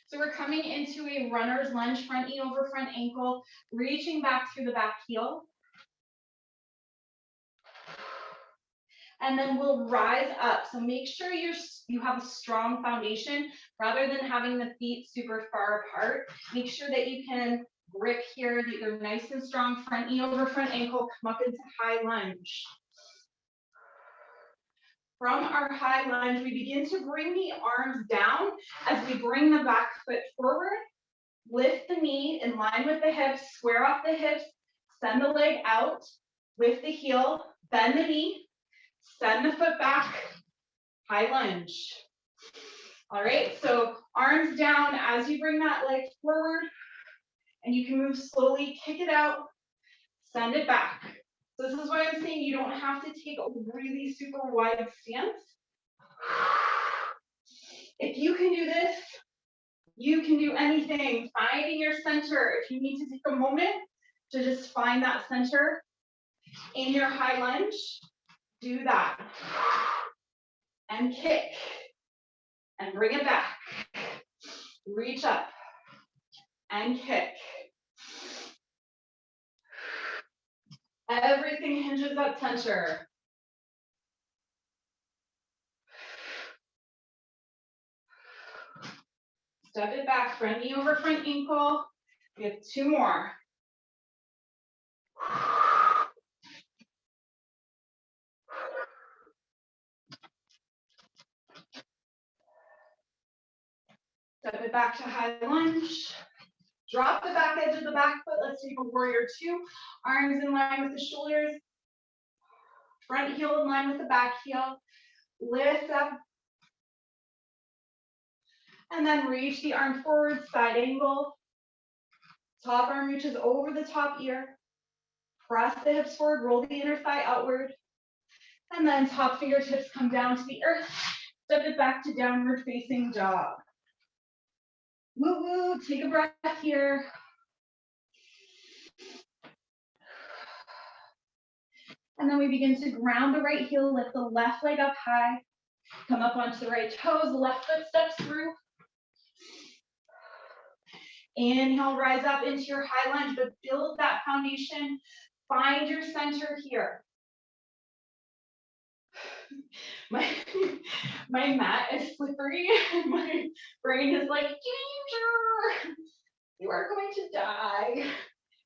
So we're coming into a runner's lunge, front knee over front ankle, reaching back through the back heel. And then we'll rise up. So make sure you have a strong foundation rather than having the feet super far apart. Make sure that you can grip here, that you're nice and strong, front knee over front ankle, come up into high lunge. From our high lunge, we begin to bring the arms down as we bring the back foot forward. Lift the knee in line with the hips, square off the hips, send the leg out, lift the heel, bend the knee, send the foot back, high lunge. All right, so arms down as you bring that leg forward, and you can move slowly, kick it out, send it back. So this is why I'm saying you don't have to take a really super wide stance. If you can do this, you can do anything. Finding your center. If you need to take a moment to just find that center in your high lunge, do that. And kick. And bring it back. Reach up. And kick. Everything hinges at center. Step it back, front knee over front ankle. We have 2 more. back to high lunge. Drop the back edge of the back foot. Let's take a warrior two. Arms in line with the shoulders. Front heel in line with the back heel. Lift up. And then reach the arm forward, side angle. Top arm reaches over the top ear. Press the hips forward, roll the inner thigh outward. And then top fingertips come down to the earth. Step it back to downward facing dog. Woo woo, take a breath here. And then we begin to ground the right heel, lift the left leg up high. Come up onto the right toes, left foot steps through. Inhale, rise up into your high lunge, but build that foundation. Find your center here. My mat is slippery. My brain is like, danger! You are going to die.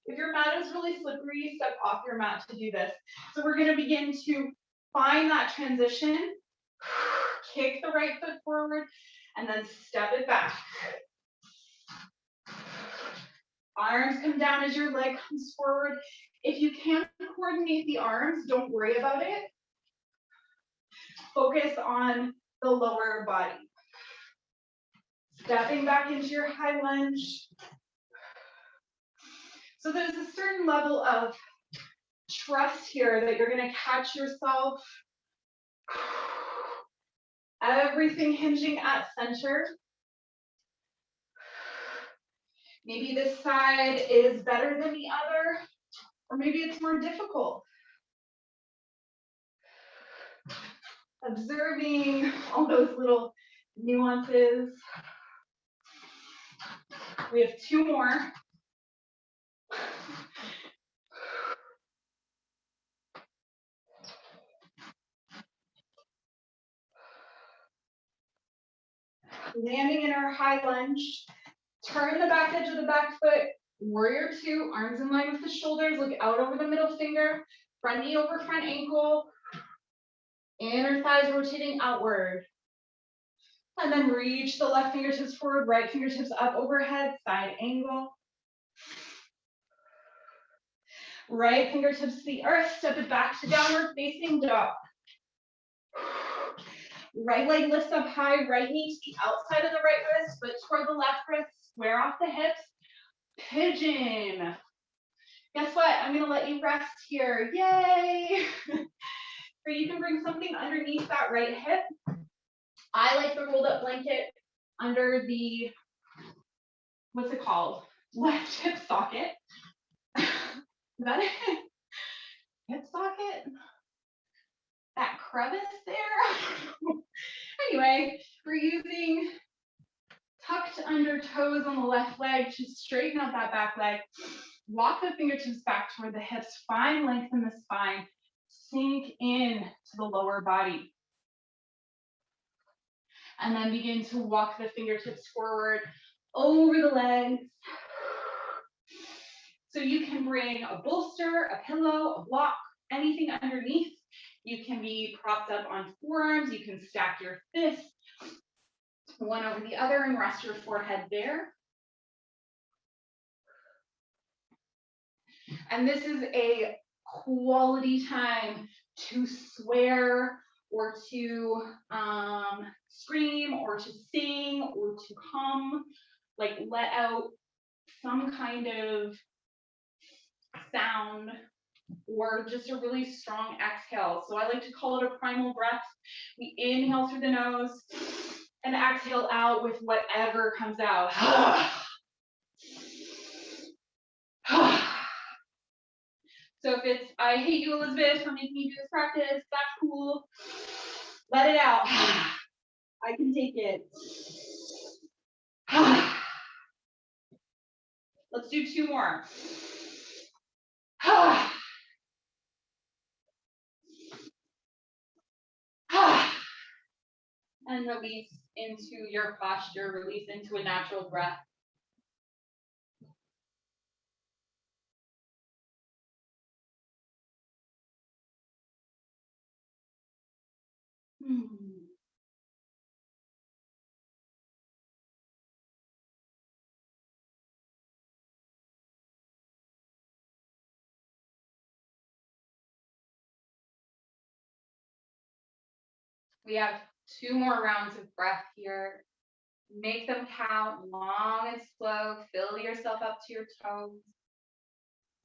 If your mat is really slippery, step off your mat to do this. So we're going to begin to find that transition. Kick the right foot forward and then step it back. Arms come down as your leg comes forward. If you can't coordinate the arms, don't worry about it. Focus on the lower body. Stepping back into your high lunge. So there's a certain level of trust here that you're going to catch yourself. Everything hinging at center. Maybe this side is better than the other, or maybe it's more difficult. Observing all those little nuances. We have two more. Landing in our high lunge. Turn the back edge of the back foot. Warrior two, arms in line with the shoulders. Look out over the middle finger. Front knee over front ankle. Inner thighs rotating outward. And then reach the left fingertips forward, right fingertips up overhead, side angle. Right fingertips to the earth, step it back to downward facing dog. Right leg lifts up high, right knee to the outside of the right wrist, but toward the left wrist, square off the hips. Pigeon. Guess what? I'm gonna let you rest here. Yay! Or you can bring something underneath that right hip. I like the rolled up blanket under the, what's it called? Left hip socket. Is that it? Hip socket? That crevice there? Anyway, we're using tucked under toes on the left leg to straighten out that back leg. Walk the fingertips back toward the hips. Find length in the spine. Sink in to the lower body. And then begin to walk the fingertips forward over the legs. So you can bring a bolster, a pillow, a block, anything underneath. You can be propped up on forearms. You can stack your fists one over the other and rest your forehead there. And this is a quality time to swear or to scream or to sing or to hum, like let out some kind of sound or just a really strong exhale. So I like to call it a primal breath. We inhale through the nose and exhale out with whatever comes out. So if it's, I hate you, Elizabeth, for making me do this practice, that's cool. Let it out. I can take it. Let's do two more. And release into your posture, release into a natural breath. We have 2 more rounds of breath here. Make them count long and slow. Fill yourself up to your toes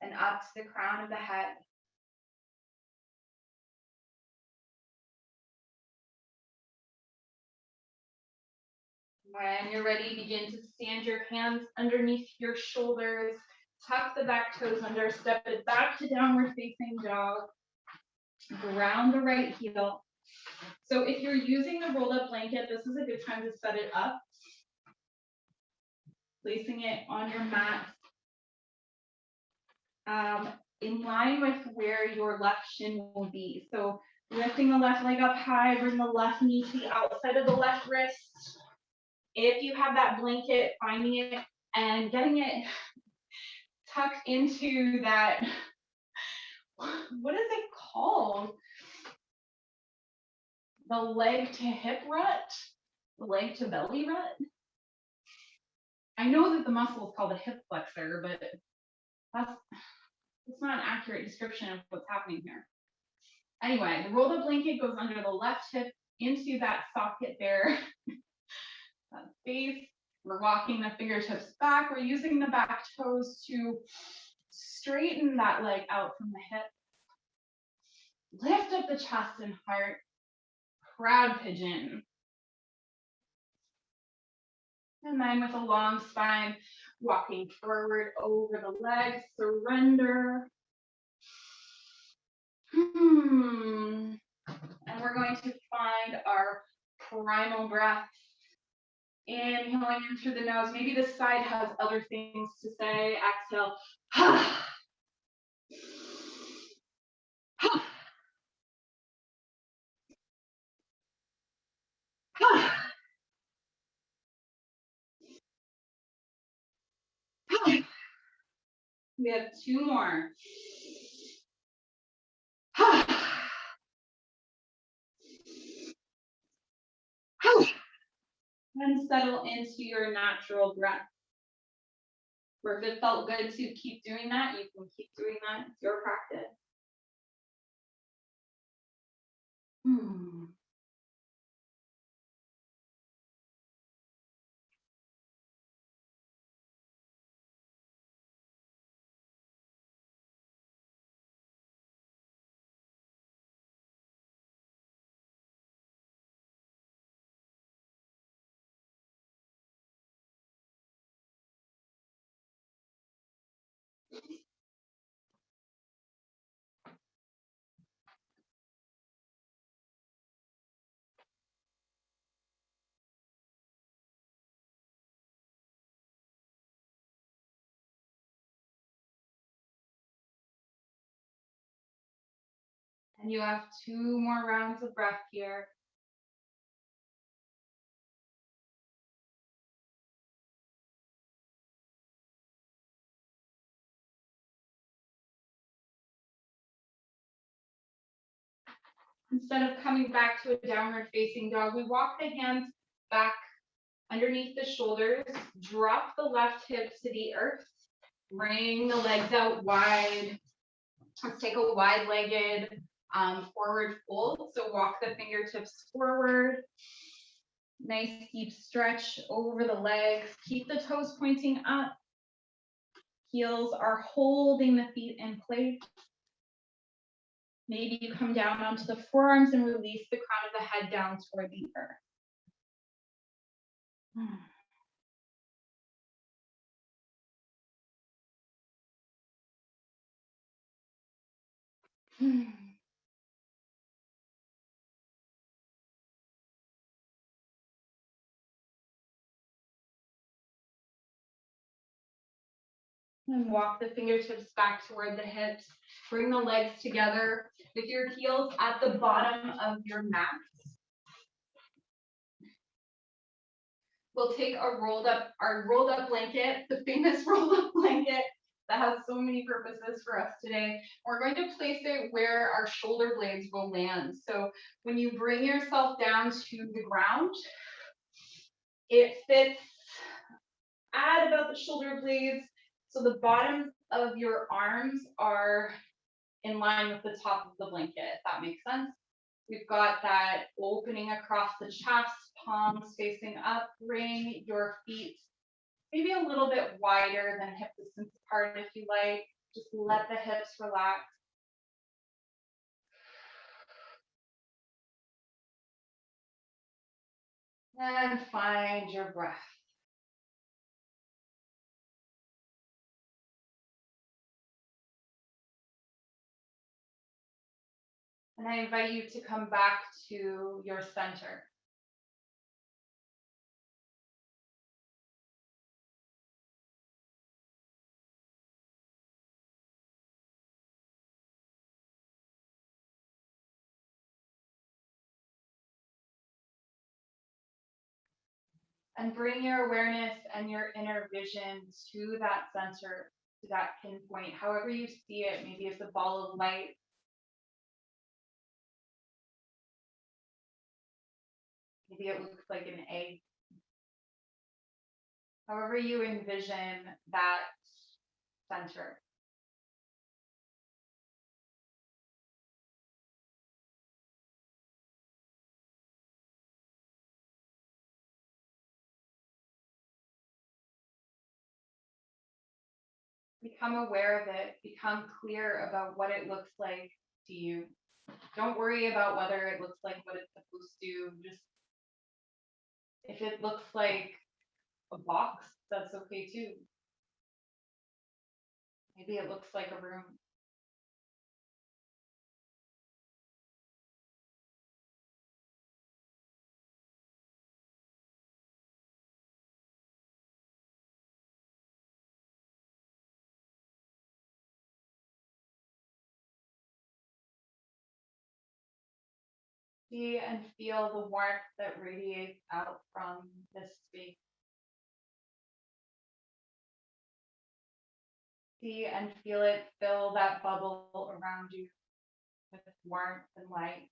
and up to the crown of the head. When you're ready, begin to stand your hands underneath your shoulders. Tuck the back toes under. Step it back to downward facing dog. Ground the right heel. So if you're using the rolled up blanket, this is a good time to set it up. Placing it on your mat in line with where your left shin will be. So lifting the left leg up high, bring the left knee to the outside of the left wrist. If you have that blanket, finding it and getting it tucked into that, what is it called? The leg to hip rut? The leg to belly rut? I know that the muscle is called a hip flexor, but that's not an accurate description of what's happening here. Anyway, the rolled up blanket goes under the left hip into that socket there. That space. We're walking the fingertips back. We're using the back toes to straighten that leg out from the hip. Lift up the chest and heart. Proud pigeon. And then with a long spine, walking forward over the legs, surrender. And we're going to find our primal breath. Inhaling in through the nose. Maybe this side has other things to say. Exhale. We have 2 more. And settle into your natural breath. Or if it felt good to keep doing that, you can keep doing that. It's your practice. And you have 2 more rounds of breath here. Instead of coming back to a downward facing dog, we walk the hands back underneath the shoulders, drop the left hip to the earth, bring the legs out wide. Let's take a wide-legged forward fold. So walk the fingertips forward. Nice deep stretch over the legs. Keep the toes pointing up. Heels are holding the feet in place. Maybe you come down onto the forearms and release the crown of the head down toward the earth. And walk the fingertips back toward the hips. Bring the legs together with your heels at the bottom of your mat. We'll take our rolled up blanket, the famous rolled up blanket that has so many purposes for us today. We're going to place it where our shoulder blades will land. So when you bring yourself down to the ground, it fits at about the shoulder blades. So the bottom of your arms are in line with the top of the blanket, if that makes sense. We've got that opening across the chest, palms facing up, bring your feet maybe a little bit wider than hip distance apart if you like. Just let the hips relax. And find your breath. And I invite you to come back to your center. And bring your awareness and your inner vision to that center, to that pinpoint, however you see it. Maybe it's a ball of light. Maybe it looks like an egg. However you envision that center. Become aware of it. Become clear about what it looks like to you. Don't worry about whether it looks like what it's supposed to. Just if it looks like a box, that's okay too. Maybe it looks like a room. See and feel the warmth that radiates out from this space. See and feel it fill that bubble around you with warmth and light.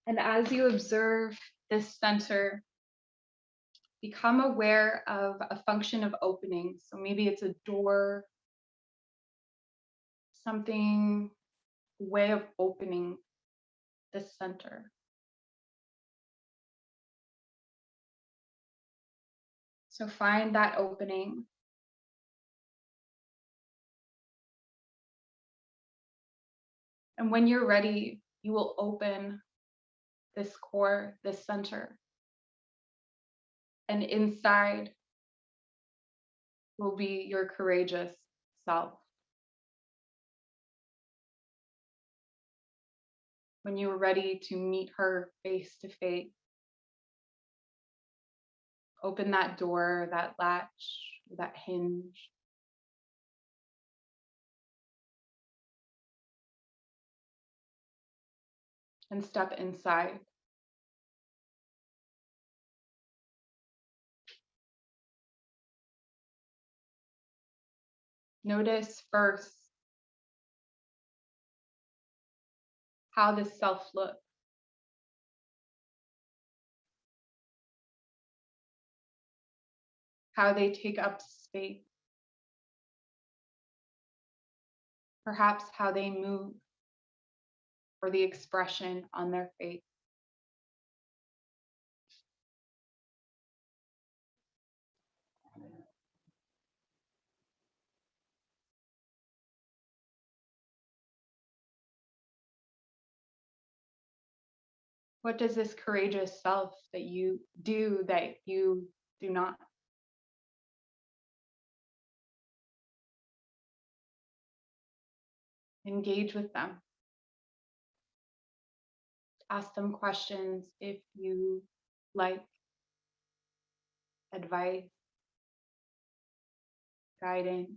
And as you observe this center, become aware of a function of opening. So maybe it's a door, something, way of opening this center. So find that opening. And when you're ready, you will open this core, this center. And inside will be your courageous self. When you are ready to meet her face to face, open that door, that latch, that hinge. And step inside. Notice first how this self looks. How they take up space. Perhaps how they move or the expression on their face. What does this courageous self that you do not? Engage with them. Ask them questions if you like, advice, guiding.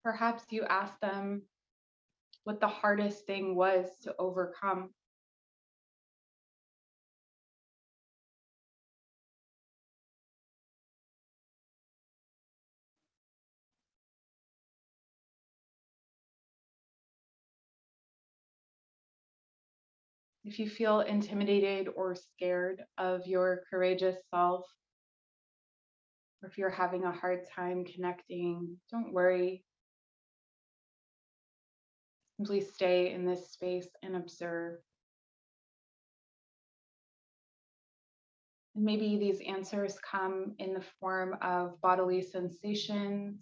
Perhaps you ask them what the hardest thing was to overcome. If you feel intimidated or scared of your courageous self, or if you're having a hard time connecting, don't worry. Simply stay in this space and observe. And maybe these answers come in the form of bodily sensations,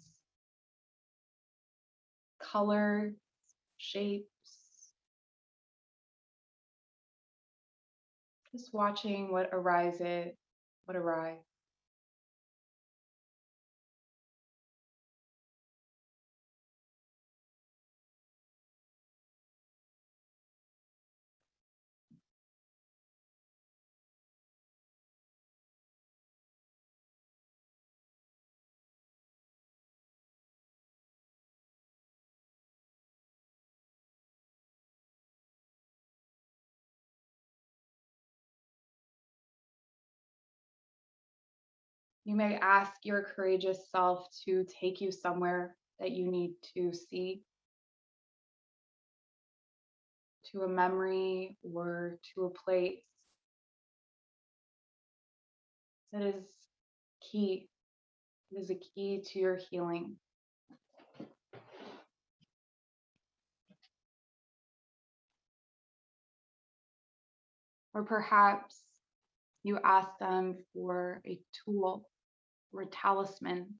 color, shapes, just watching what arises, what arrives. You may ask your courageous self to take you somewhere that you need to see, to a memory or to a place that is key. It is a key to your healing. Or perhaps you ask them for a tool or a talisman.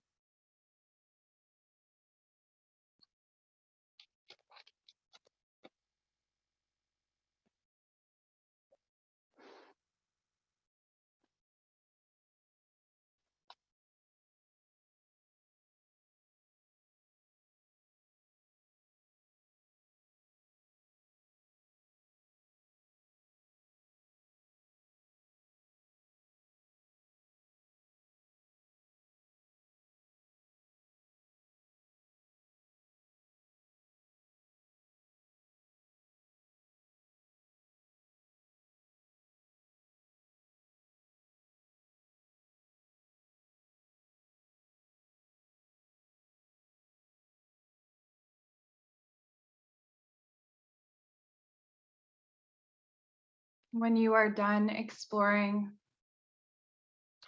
When you are done exploring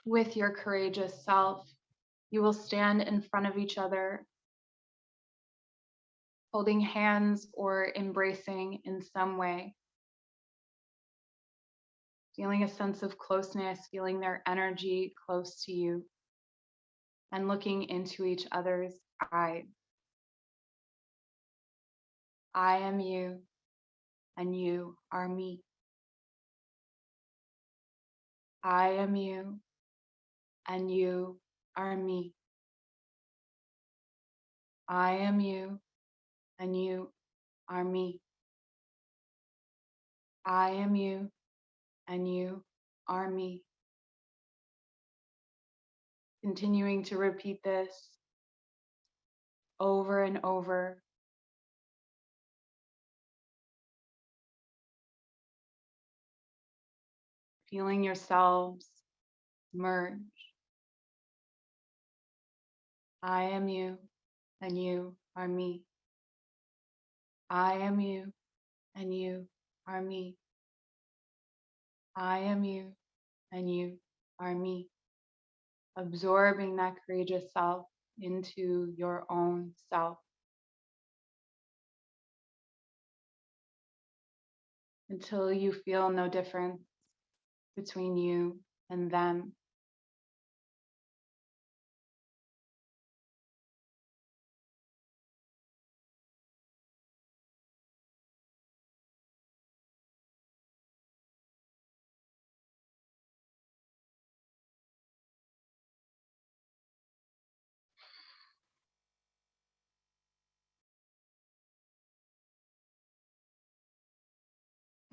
with your courageous self, you will stand in front of each other, holding hands or embracing in some way, feeling a sense of closeness, feeling their energy close to you, and looking into each other's eyes. I am you, and you are me. I am you, and you are me. I am you, and you are me. I am you, and you are me. Continuing to repeat this over and over. Feeling yourselves merge. I am you, and you are me. I am you, and you are me. I am you, and you are me. Absorbing that courageous self into your own self until you feel no difference between you and them.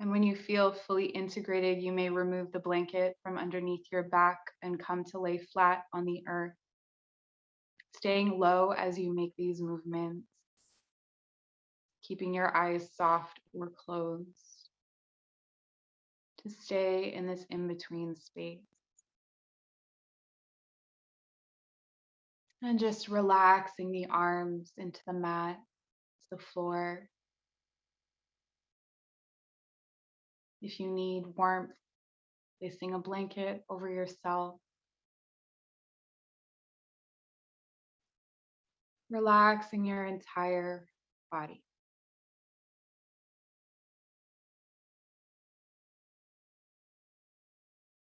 And when you feel fully integrated, you may remove the blanket from underneath your back and come to lay flat on the earth, staying low as you make these movements, keeping your eyes soft or closed to stay in this in-between space. And just relaxing the arms into the mat, the floor. If you need warmth, placing a blanket over yourself. Relaxing your entire body.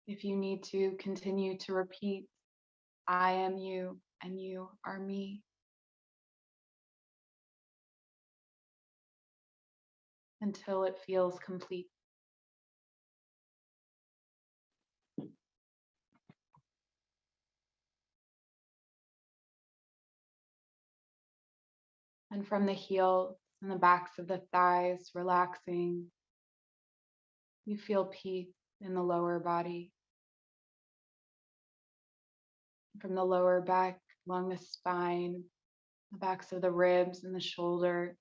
If you need to, continue to repeat, I am you and you are me, until it feels complete. And from the heels and the backs of the thighs, relaxing, you feel peace in the lower body. From the lower back, along the spine, the backs of the ribs and the shoulder,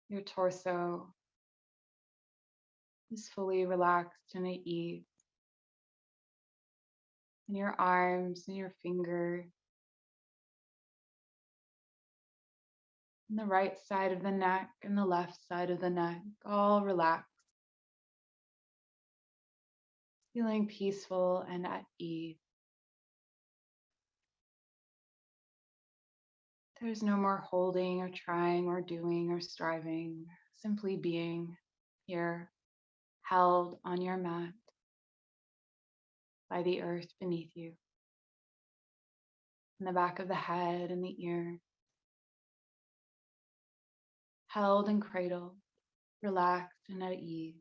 your torso is fully relaxed and at ease. And your arms and your fingers, and the right side of the neck and the left side of the neck, all relaxed, feeling peaceful and at ease. There's no more holding or trying or doing or striving, simply being here, held on your mat by the earth beneath you, in the back of the head and the ear, held and cradled, relaxed and at ease.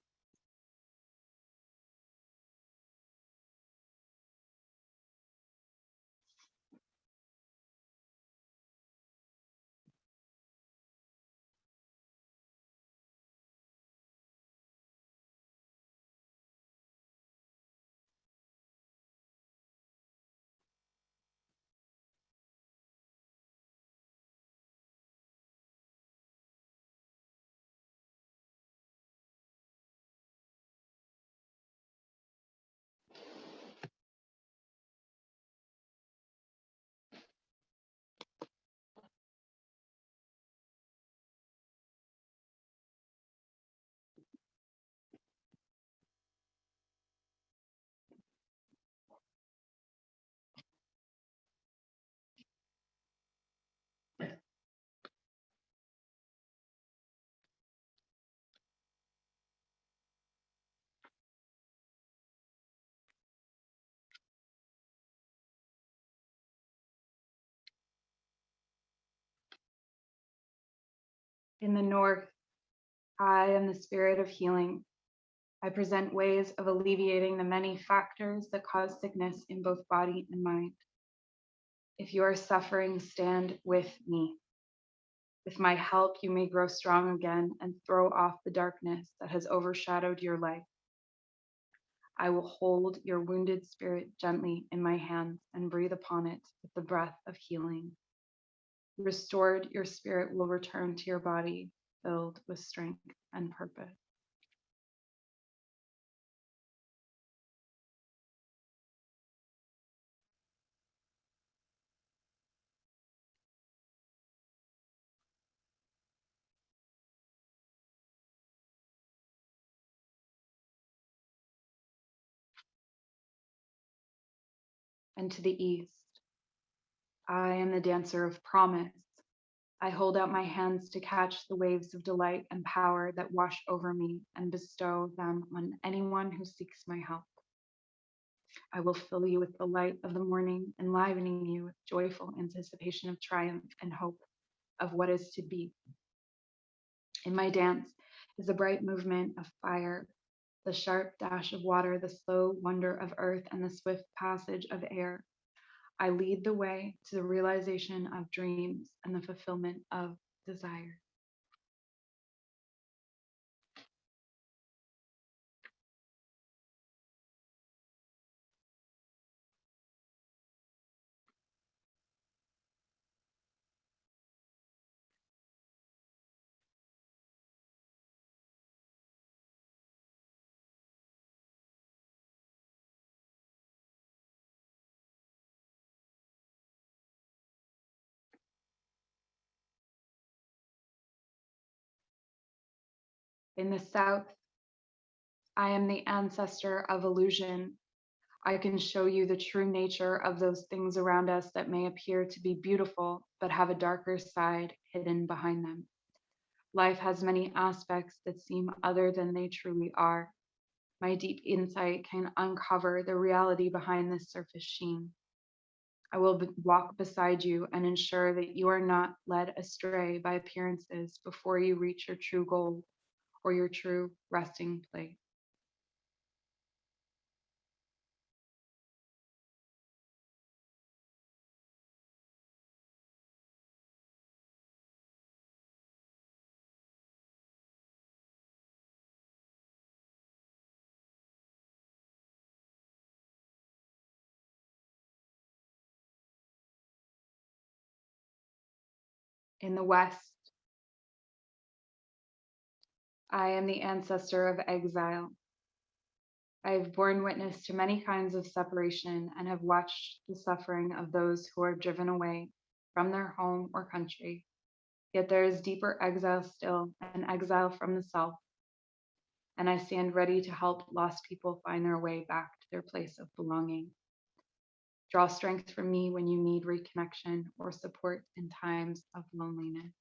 In the north, I am the spirit of healing. I present ways of alleviating the many factors that cause sickness in both body and mind. If you are suffering, stand with me. With my help, you may grow strong again and throw off the darkness that has overshadowed your life. I will hold your wounded spirit gently in my hands and breathe upon it with the breath of healing. Restored, your spirit will return to your body, filled with strength and purpose. And to the east, I am the dancer of promise. I hold out my hands to catch the waves of delight and power that wash over me and bestow them on anyone who seeks my help. I will fill you with the light of the morning, enlivening you with joyful anticipation of triumph and hope of what is to be. In my dance is a bright movement of fire, the sharp dash of water, the slow wonder of earth, and the swift passage of air. I lead the way to the realization of dreams and the fulfillment of desire. In the south, I am the ancestor of illusion. I can show you the true nature of those things around us that may appear to be beautiful, but have a darker side hidden behind them. Life has many aspects that seem other than they truly are. My deep insight can uncover the reality behind this surface sheen. I will walk beside you and ensure that you are not led astray by appearances before you reach your true goal or your true resting place. In the west, I am the ancestor of exile. I have borne witness to many kinds of separation and have watched the suffering of those who are driven away from their home or country. Yet there is deeper exile still, an exile from the self, and I stand ready to help lost people find their way back to their place of belonging. Draw strength from me when you need reconnection or support in times of loneliness.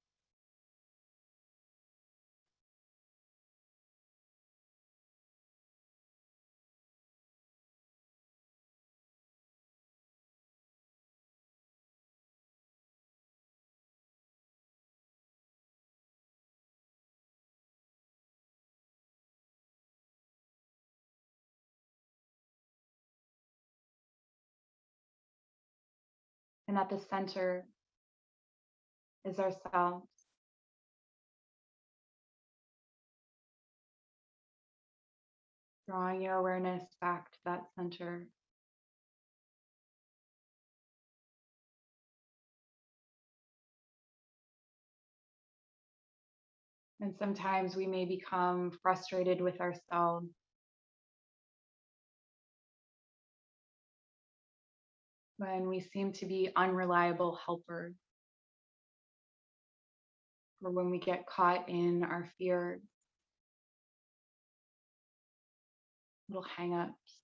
And at the center is ourselves. Drawing your awareness back to that center. And sometimes we may become frustrated with ourselves when we seem to be unreliable helpers, or when we get caught in our fears, little hang-ups.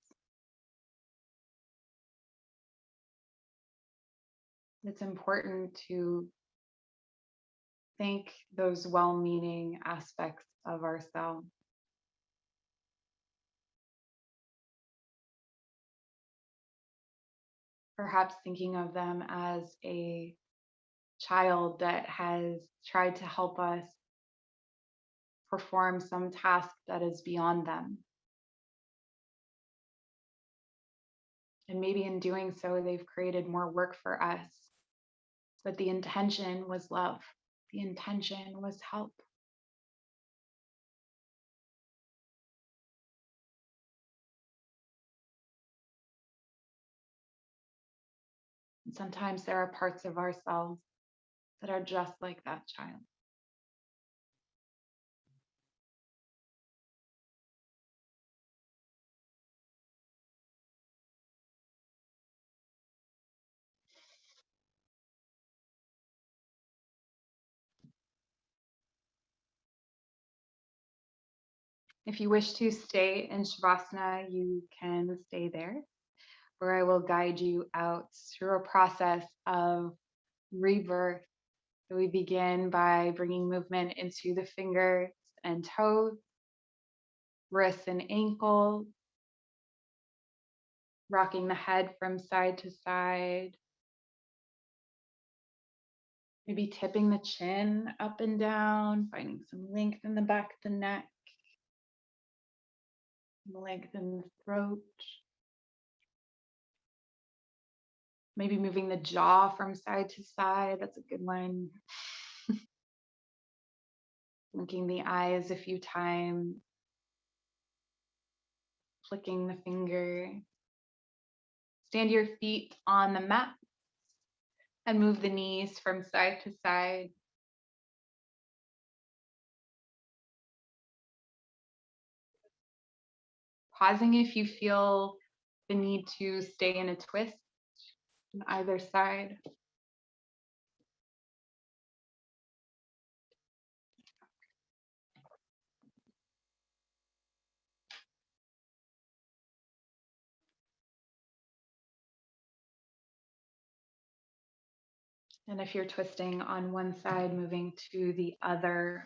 It's important to thank those well-meaning aspects of ourselves. Perhaps thinking of them as a child that has tried to help us perform some task that is beyond them. And maybe in doing so, they've created more work for us. But the intention was love, the intention was help. And sometimes there are parts of ourselves that are just like that child. If you wish to stay in Shavasana, you can stay there, where I will guide you out through a process of rebirth. So we begin by bringing movement into the fingers and toes, wrists and ankles, rocking the head from side to side, maybe tipping the chin up and down, finding some length in the back of the neck, length in the throat. Maybe moving the jaw from side to side. That's a good one. Blinking the eyes a few times. Flicking the finger. Stand your feet on the mat and move the knees from side to side. Pausing if you feel the need to stay in a twist on either side. And if you're twisting on one side, moving to the other,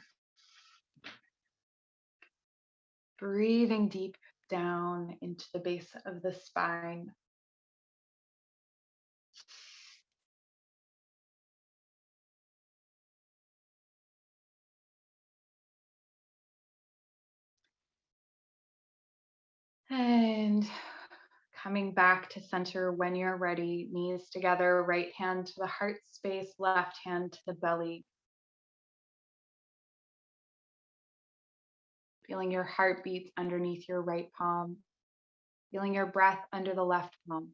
breathing deep down into the base of the spine. And coming back to center when you're ready, knees together, right hand to the heart space, left hand to the belly. Feeling your heartbeats underneath your right palm, feeling your breath under the left palm.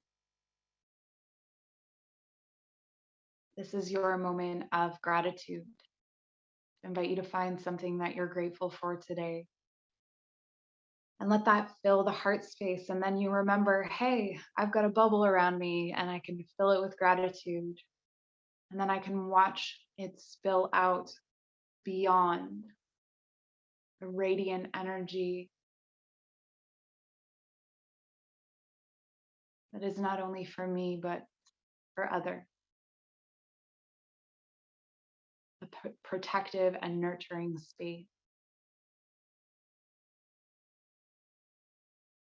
This is your moment of gratitude. I invite you to find something that you're grateful for today. And let that fill the heart space. And then you remember, hey, I've got a bubble around me and I can fill it with gratitude. And then I can watch it spill out beyond a radiant energy that is not only for me, but for other. A protective and nurturing space.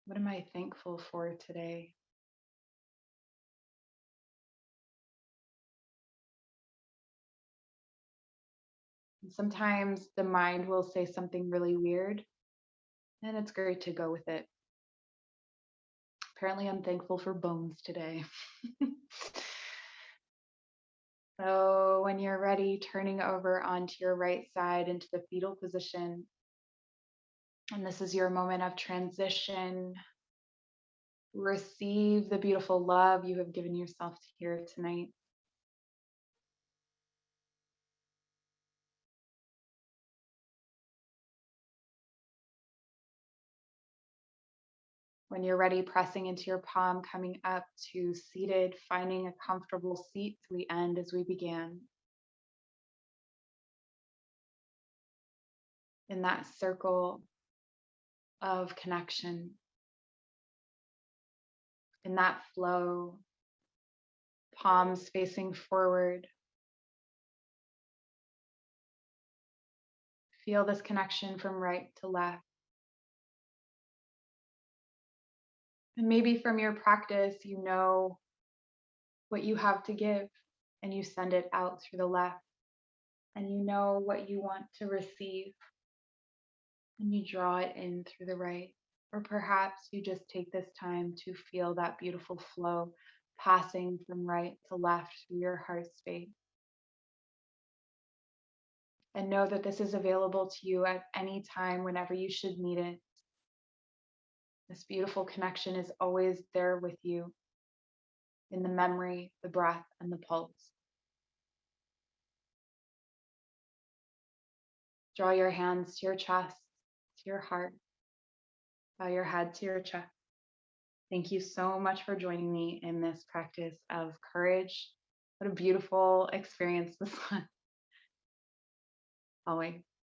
What am I thankful for today? And sometimes the mind will say something really weird, and it's great to go with it. Apparently, I'm thankful for bones today. So when you're ready, turning over onto your right side into the fetal position. And this is your moment of transition. Receive the beautiful love you have given yourself here tonight. When you're ready, pressing into your palm, coming up to seated, finding a comfortable seat so we end as we began. In that circle of connection, in that flow, palms facing forward. Feel this connection from right to left. And maybe from your practice, you know what you have to give and you send it out through the left. And you know what you want to receive and you draw it in through the right. Or perhaps you just take this time to feel that beautiful flow passing from right to left through your heart space. And know that this is available to you at any time whenever you should need it. This beautiful connection is always there with you in the memory, the breath, and the pulse. Draw your hands to your chest, to your heart. Bow your head to your chest. Thank you so much for joining me in this practice of courage. What a beautiful experience this was. Always.